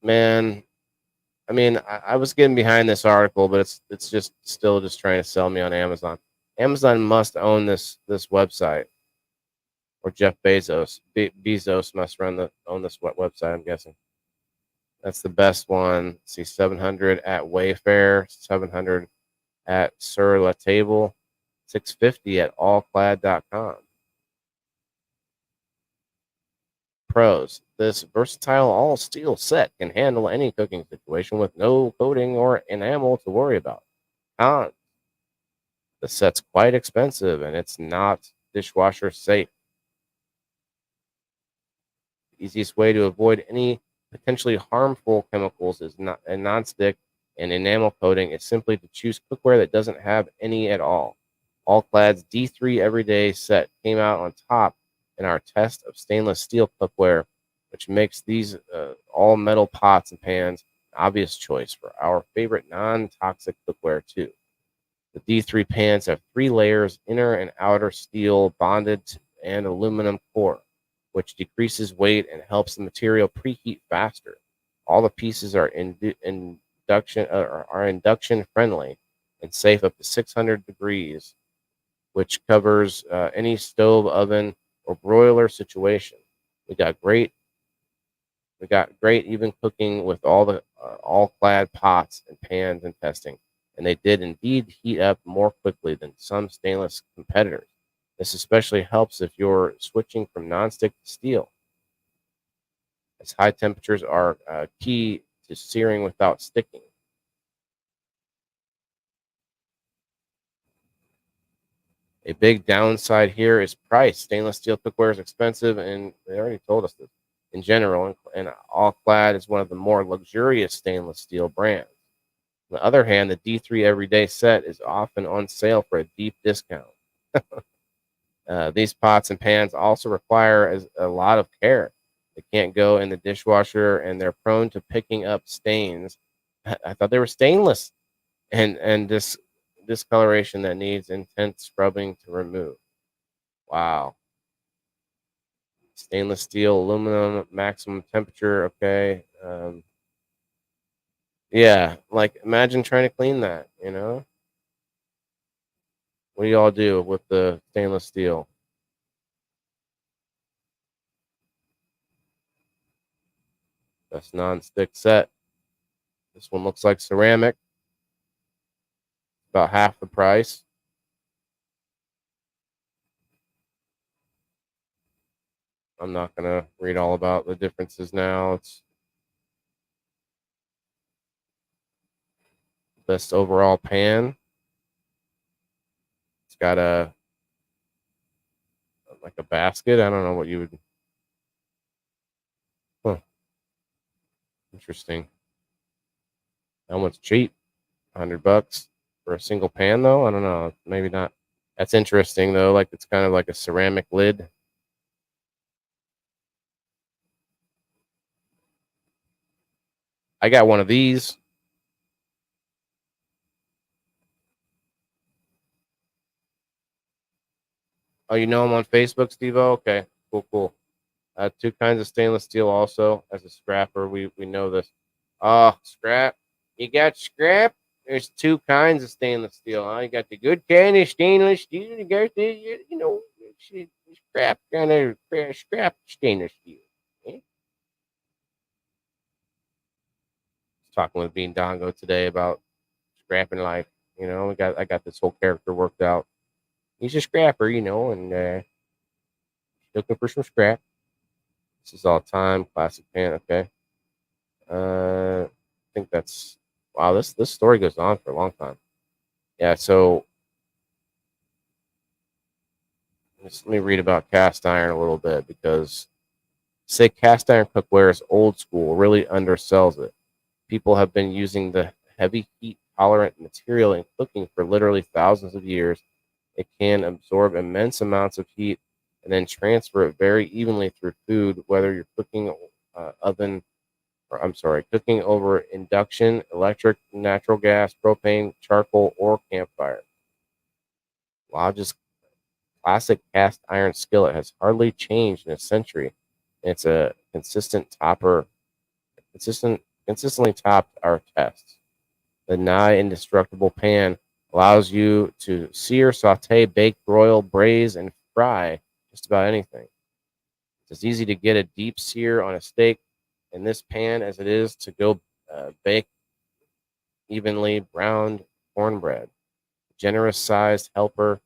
man, I mean, I was getting behind this article, but it's just still just trying to sell me on Amazon. Amazon must own this website, or Jeff Bezos must own this website. I'm guessing that's the best one. Let's see, 700 at Wayfair, 700 at Sur La Table, 650 at allclad.com. Pros: this versatile all steel set can handle any cooking situation with no coating or enamel to worry about. Cons: the set's quite expensive and it's not dishwasher safe. The easiest way to avoid any potentially harmful chemicals is not a nonstick and enamel coating is simply to choose cookware that doesn't have any at all. Allclad's D3 Everyday set came out on top in our test of stainless steel cookware, which makes these all metal pots and pans an obvious choice for our favorite non-toxic cookware too. The D3 pans have 3 layers, inner and outer steel bonded and aluminum core, which decreases weight and helps the material preheat faster. All the pieces are induction friendly and safe up to 600 degrees, which covers any stove, oven, or broiler situation. We got great even cooking with all the all-clad pots and pans and testing, and they did indeed heat up more quickly than some stainless competitors. This especially helps if you're switching from nonstick to steel, as high temperatures are key to searing without sticking. A big downside here is price. Stainless steel cookware is expensive, and they already told us this in general, and All-Clad is one of the more luxurious stainless steel brands. On the other hand, the D3 Everyday set is often on sale for a deep discount. These pots and pans also require a lot of care. They can't go in the dishwasher, and they're prone to picking up stains. I thought they were stainless, and discoloration that needs intense scrubbing to remove. Wow. Stainless steel, aluminum, maximum temperature. Okay. Yeah, like imagine trying to clean that, you know? What do y'all do with the stainless steel? That's non-stick set. This one looks like ceramic. About half the price. I'm not gonna read all about the differences now. It's best overall pan. It's got a like a basket. I don't know what you would. Huh. Interesting. That one's cheap. $100 for a single pan, though. I don't know. Maybe not. That's interesting, though. Like it's kind of like a ceramic lid. I got one of these. Oh, you know I'm on Facebook, Steve? Okay, cool. 2 kinds of stainless steel also. As a scrapper, we know this. Oh, scrap. You got scrap? There's 2 kinds of stainless steel. Huh? You got the good kind of stainless steel. You got the, scrap kind of scrap stainless steel. Eh? Talking with Bean Dongo today about scrapping life. I got this whole character worked out. He's a scrapper, and looking for some scrap. This is all time classic pan. Okay. I think that's wow. This story goes on for a long time. Yeah. So let me read about cast iron a little bit because say cast iron cookware is old school really undersells it. People have been using the heavy heat tolerant material in cooking for literally thousands of years. It can absorb immense amounts of heat and then transfer it very evenly through food, whether you're cooking cooking over induction, electric, natural gas, propane, charcoal, or campfire. Lodge's classic cast iron skillet has hardly changed in a century. It's a consistent consistently topped our tests. The nigh indestructible pan allows you to sear, saute, bake, broil, braise, and fry just about anything. It's as easy to get a deep sear on a steak in this pan as it is to go bake evenly browned cornbread. Generous sized helper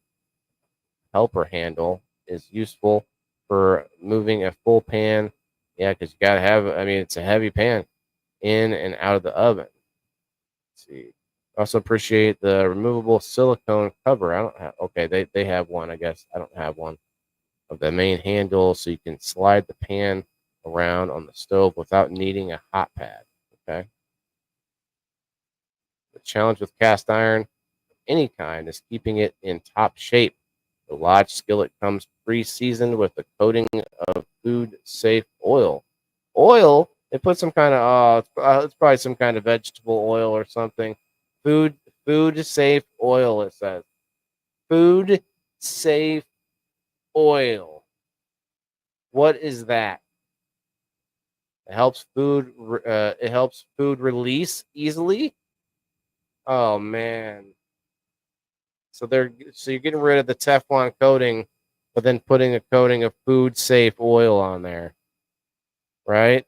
handle is useful for moving a full pan. Yeah, because you gotta have. I mean, it's a heavy pan in and out of the oven. Let's see. Also appreciate the removable silicone cover. I don't have. Okay, they have one. I guess I don't have one of the main handle, so you can slide the pan around on the stove without needing a hot pad. Okay. The challenge with cast iron of any kind is keeping it in top shape. The Lodge skillet comes pre-seasoned with a coating of food-safe oil. Oil? They put some kind of it's probably some kind of vegetable oil or something. Food-safe oil. It says food-safe oil. What is that? It helps food. It helps food release easily. Oh man. So you're getting rid of the Teflon coating, but then putting a coating of food safe oil on there, right?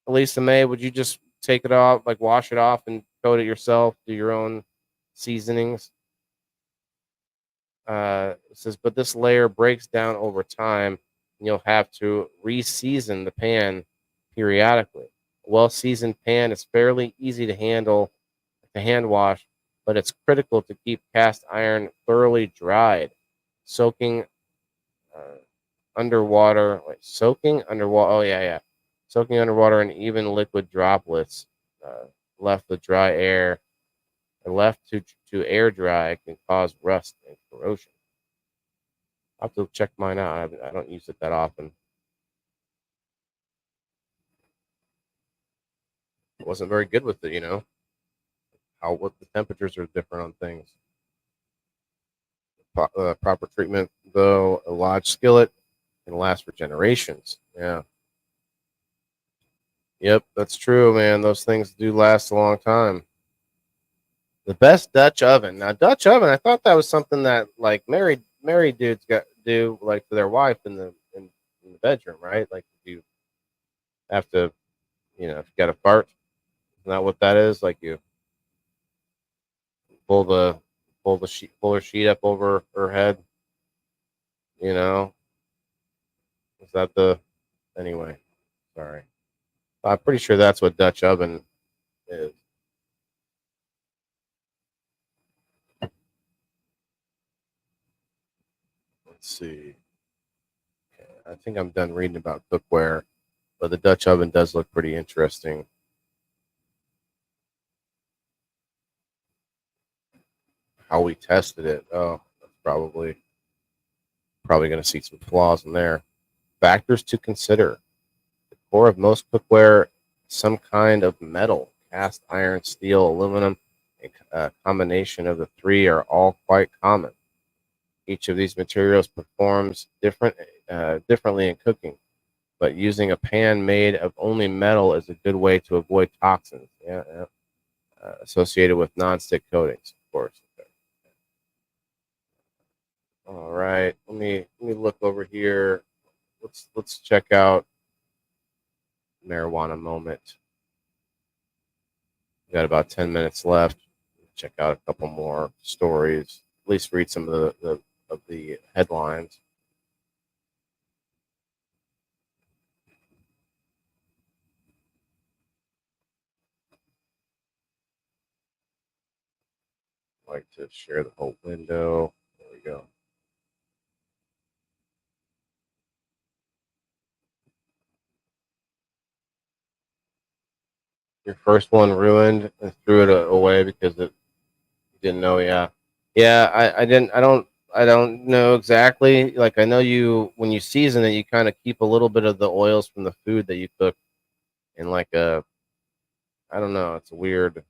Elisa May, would you just take it off, like wash it off and coat it yourself, do your own seasonings? It says, but this layer breaks down over time, and you'll have to re-season the pan periodically. A well-seasoned pan is fairly easy to handle, to hand wash, but it's critical to keep cast iron thoroughly dried. Soaking underwater, soaking underwater. Oh yeah. Soaking underwater in even liquid droplets left with dry air, or left to air dry, can cause rust and corrosion. I'll have to check mine out. I don't use it that often. I wasn't very good with it, what the temperatures are different on things. Proper treatment, though, a Lodge skillet can last for generations. Yeah. Yep, that's true, man. Those things do last a long time. The best Dutch oven. Now, Dutch oven, I thought that was something that like married dudes do like for their wife in the bedroom, right? Like if you have to, if you got a fart, isn't that what that is? Like you pull the pull her sheet up over her head, you know? Is that the anyway? Sorry. I'm pretty sure that's what Dutch oven is. Let's see. I think I'm done reading about cookware, but the Dutch oven does look pretty interesting. How we tested it. Oh, that's probably going to see some flaws in there. Factors to consider. The core of most cookware, some kind of metal, cast iron, steel, aluminum. A combination of the three are all quite common. Each of these materials performs differently in cooking, but using a pan made of only metal is a good way to avoid toxins associated with non-stick coatings, of course. All right, let me look over here. Let's check out Marijuana Moment. We got about 10 minutes left. Check out a couple more stories. At least read some of the headlines. I like to share the whole window. There we go. Your first one ruined and threw it away because it didn't know. Yeah. I didn't. I don't know exactly. Like I know when you season it, you kind of keep a little bit of the oils from the food that you cook in like I don't know. It's a weird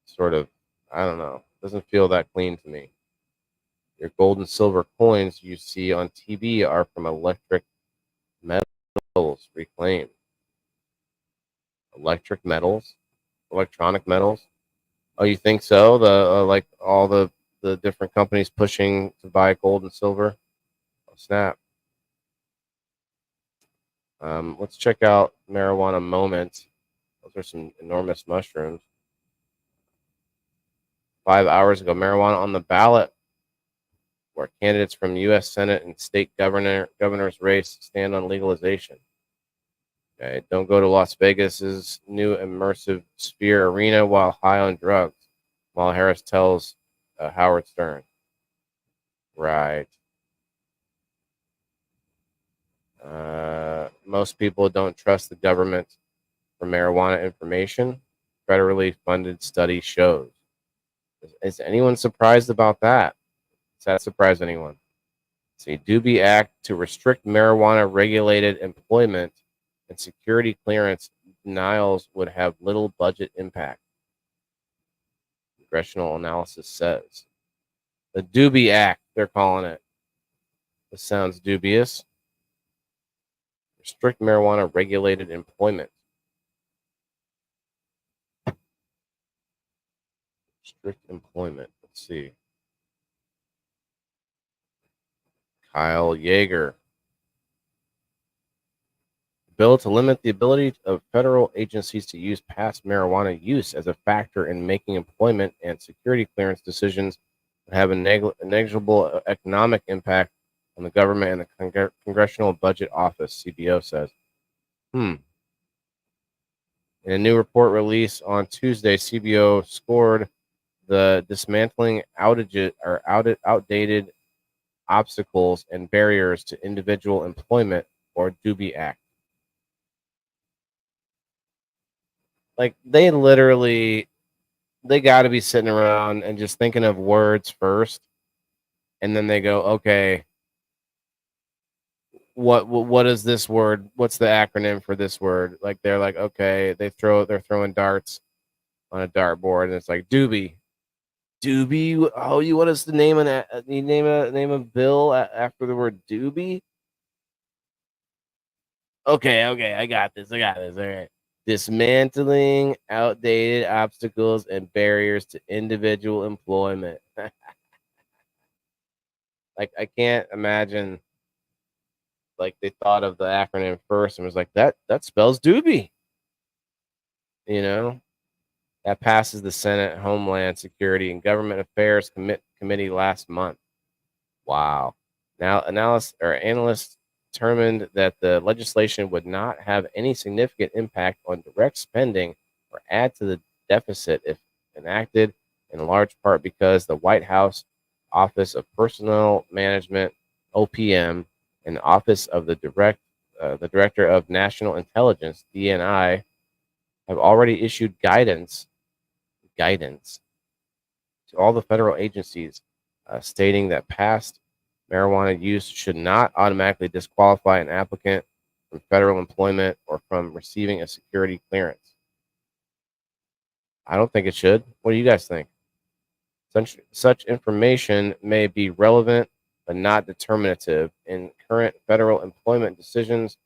sort of. I don't know. It doesn't feel that clean to me. Your gold and silver coins you see on TV are from electric metals reclaimed. electric metals, electronic metals. Oh, you think so? The like all the different companies pushing to buy gold and silver. Oh, snap. Let's check out marijuana moment. Those are some enormous mushrooms. 5 hours ago, marijuana on the ballot, where candidates from U.S. Senate and state governor's race stand on legalization. Okay, don't go to Las Vegas's new immersive Sphere Arena while high on drugs. Kamala Harris tells Howard Stern. Right. Most people don't trust the government for marijuana information. Federally funded study shows. Is anyone surprised about that? Does that surprise anyone? See, Doobie Act to restrict marijuana regulated employment and security clearance denials would have little budget impact. Congressional analysis says. The Doobie Act, they're calling it. This sounds dubious. Restrict marijuana regulated employment. Strict employment. Let's see. Kyle Yeager. Bill to limit the ability of federal agencies to use past marijuana use as a factor in making employment and security clearance decisions would have a negligible economic impact on the government and the Congressional Budget Office, CBO says. In a new report released on Tuesday, CBO scored the dismantling outdated obstacles and barriers to individual employment, or Doobie Act. Like they got to be sitting around and just thinking of words first, and then they go, okay, what is this word? What's the acronym for this word? Like they're like, okay, they're throwing darts on a dartboard, and it's like Doobie. Oh, you want us to name name a bill after the word Doobie? Okay, I got this. All right. Dismantling outdated obstacles and barriers to individual employment. Like I can't imagine. Like they thought of the acronym first and was like, that spells Doobie. You know, that passes the Senate Homeland Security and Government Affairs Committee last month. Wow. Now, analysts determined that the legislation would not have any significant impact on direct spending or add to the deficit if enacted, in large part because the White House Office of Personnel Management, OPM, and the Office of the Director of National Intelligence, DNI, have already issued guidance to all the federal agencies stating that past marijuana use should not automatically disqualify an applicant from federal employment or from receiving a security clearance. I don't think it should. What do you guys think? Such information may be relevant but not determinative in current federal employment decisions,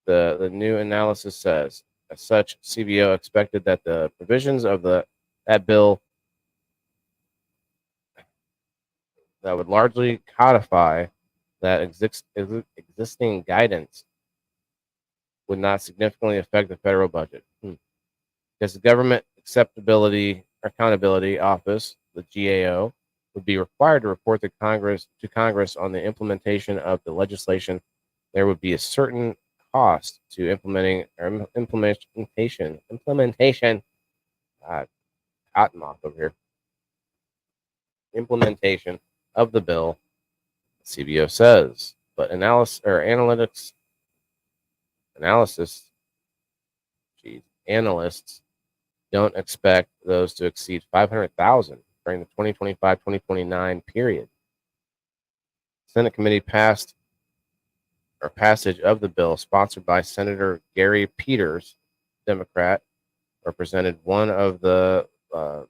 the new analysis says. As such, CBO expected that the provisions of that bill that would largely codify that existing guidance would not significantly affect the federal budget. Because the Government Accountability Office, the GAO, would be required to report to Congress on the implementation of the legislation. There would be a certain cost to implementation. Cotton moth over here. Implementation of the bill, CBO says, but analysts don't expect those to exceed 500,000 during the 2025-2029 period. Senate committee passage of the bill, sponsored by Senator Gary Peters, Democrat, represented one of the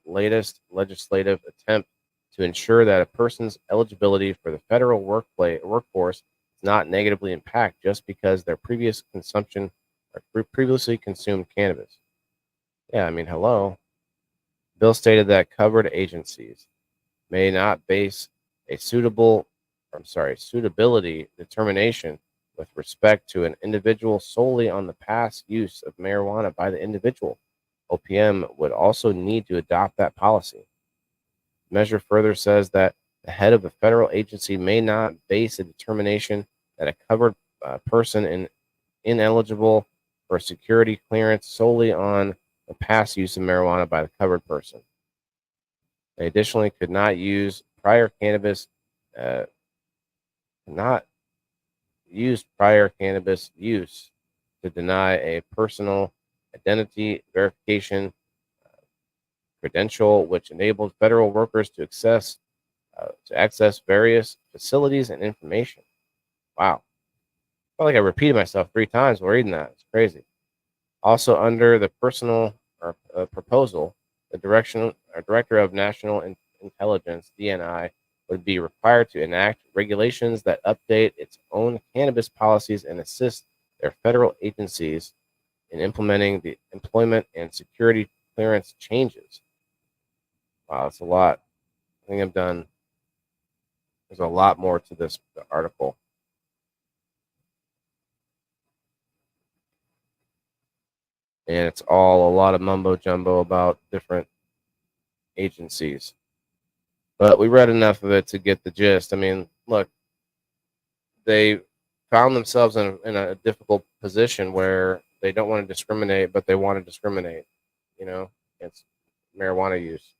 latest legislative attempts to ensure that a person's eligibility for the federal workforce does not negatively impact just because their previous consumption or previously consumed cannabis. Yeah, I mean, hello. Bill stated that covered agencies may not base a suitability determination with respect to an individual solely on the past use of marijuana by the individual. OPM would also need to adopt that policy. The measure further says that the head of a federal agency may not base a determination that a covered person is ineligible for security clearance solely on the past use of marijuana by the covered person. They additionally could not use prior cannabis, not use prior cannabis use to deny a personal identity verification credential, which enabled federal workers to access various facilities and information. Wow. I felt like I repeated myself 3 times while reading that. It's crazy. Also, under the personal proposal, the Director of National Intelligence (DNI) would be required to enact regulations that update its own cannabis policies and assist their federal agencies in implementing the employment and security clearance changes. Wow, that's a lot. I think I'm done. There's a lot more to this article. And it's all a lot of mumbo jumbo about different agencies. But we read enough of it to get the gist. I mean, look, they found themselves in a difficult position where they don't want to discriminate, but they want to discriminate, against marijuana use.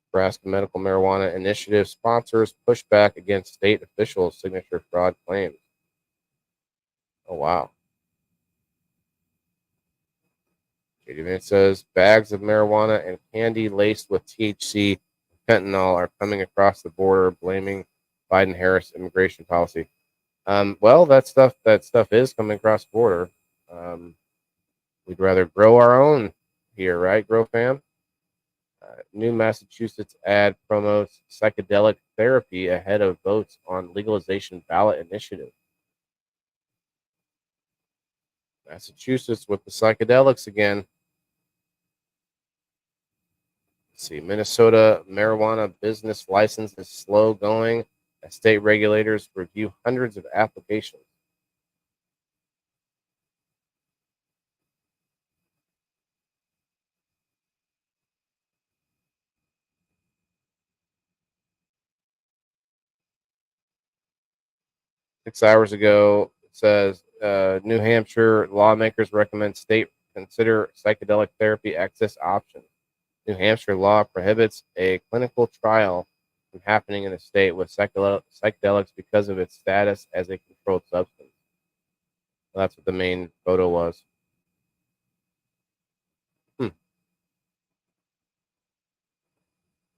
Nebraska Medical Marijuana Initiative sponsors pushback against state officials' signature fraud claims. Oh, wow. JD Vance says bags of marijuana and candy laced with THC and fentanyl are coming across the border, blaming Biden-Harris immigration policy. Well, that stuff is coming across the border. We'd rather grow our own here, right, Grow Fam? New Massachusetts ad promotes psychedelic therapy ahead of votes on legalization ballot initiative. Massachusetts with the psychedelics again. Let's see, Minnesota marijuana business license is slow going as state regulators review hundreds of applications. Six hours ago, it says New Hampshire lawmakers recommend state consider psychedelic therapy access options. New Hampshire law prohibits a clinical trial from happening in the state with psychedelics because of its status as a controlled substance. Well, that's what the main photo was.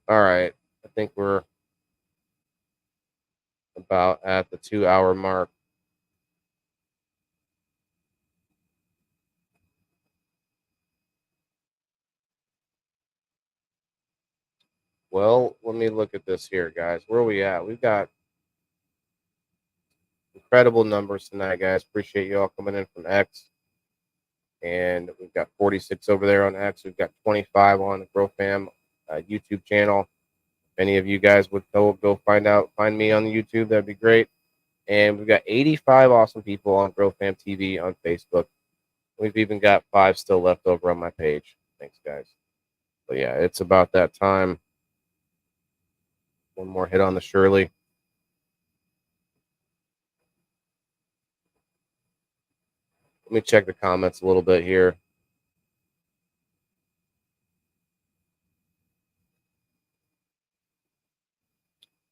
All right. I think we're about at the 2 hour mark. Well, let me look at this here, guys. Where are we at? We've got incredible numbers tonight, guys. Appreciate you all coming in from X. And we've got 46 over there on X. We've got 25 on the GrowFam YouTube channel. If any of you guys would go find me on the YouTube, that'd be great. And we've got 85 awesome people on GrowFam TV on Facebook. We've even got 5 still left over on my page. Thanks, guys. But yeah, it's about that time. One more hit on the Shirley. Let me check the comments a little bit here.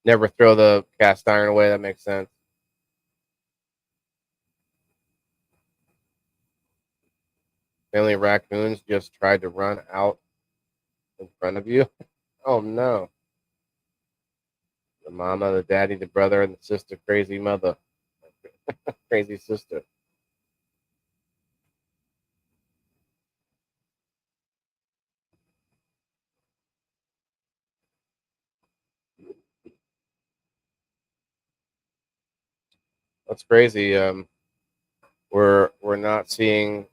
Never throw the cast iron away. That makes sense. Family raccoons just tried to run out in front of you. Oh no. The mama, the daddy, the brother, and the sister. Crazy mother. Crazy sister. That's crazy. we're not seeing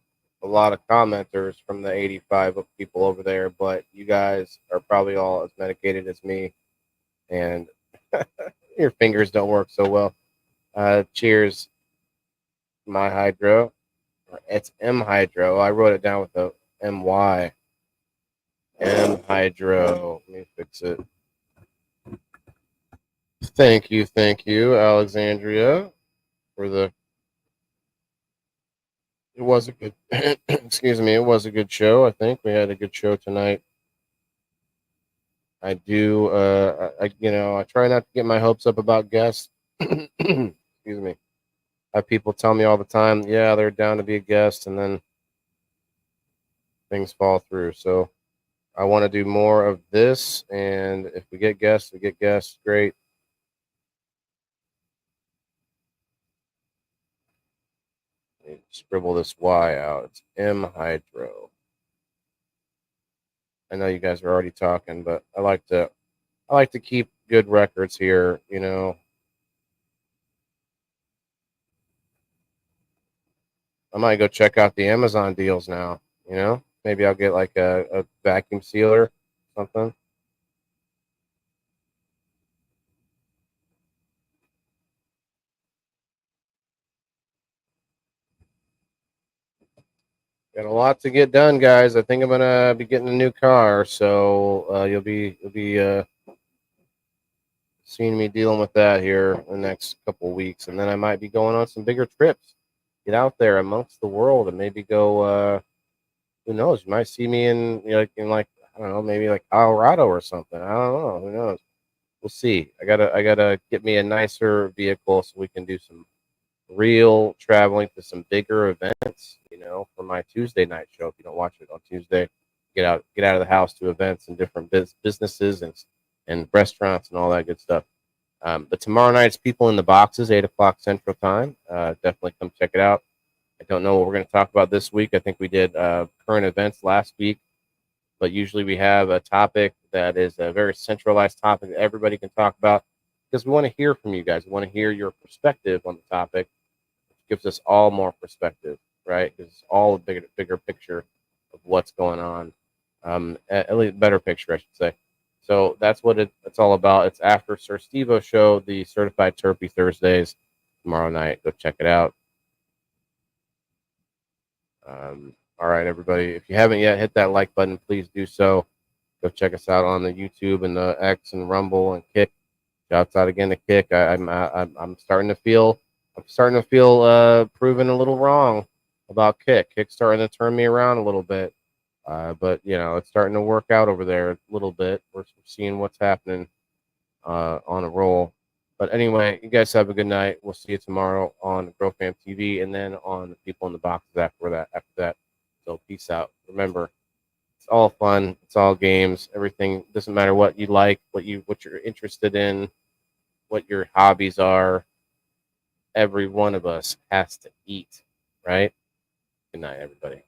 a lot of commenters from the 85 of people over there, but you guys are probably all as medicated as me, and your fingers don't work so well. Cheers, my hydro. It's M hydro. I wrote it down with a MY. M hydro. Let me fix it. Thank you, Alexandria, for the. It was a good. Excuse me. It was a good show. I think we had a good show tonight. I do. I try not to get my hopes up about guests. Excuse me. I have people tell me all the time, yeah, they're down to be a guest, and then things fall through. So I want to do more of this, and if we get guests, Great. Let me scribble this Y out. It's M hydro. I know you guys are already talking, but I like to keep good records here. I might go check out the Amazon deals now. Maybe I'll get like a vacuum sealer, something. Got a lot to get done, guys. I think I'm gonna be getting a new car, so you'll be seeing me dealing with that here in the next couple of weeks, and then I might be going on some bigger trips. Get out there amongst the world and maybe go. Who knows? You might see me in I don't know, maybe like Colorado or something. I don't know. Who knows? We'll see. I gotta get me a nicer vehicle so we can do some real traveling to some bigger events, for my Tuesday night show. If you don't watch it on Tuesday, get out of the house to events and different businesses and restaurants and all that good stuff. But tomorrow night's People in the Boxes, 8 o'clock Central Time. Definitely come check it out. I don't know what we're going to talk about this week. I think we did current events last week, but usually we have a topic that is a very centralized topic that everybody can talk about, because we want to hear from you guys. We want to hear your perspective on the topic. It gives us all more perspective, right? Because it's all a bigger picture of what's going on. At least better picture, I should say. So that's what it's all about. It's after Sir Steve-O show, the Certified Terpy Thursdays tomorrow night. Go check it out. All right, everybody. If you haven't yet, hit that like button. Please do so. Go check us out on the YouTube and the X and Rumble and Kick. Shouts out again to Kick. I'm starting to feel proven a little wrong about Kick. Kick's starting to turn me around a little bit. But it's starting to work out over there a little bit. We're seeing what's happening on a roll. But anyway, you guys have a good night. We'll see you tomorrow on GrowFam TV and then on the People in the Boxes after that. So peace out. Remember, it's all fun. It's all games. Everything doesn't matter what you like, what you're interested in, what your hobbies are. Every one of us has to eat, right? Good night, everybody.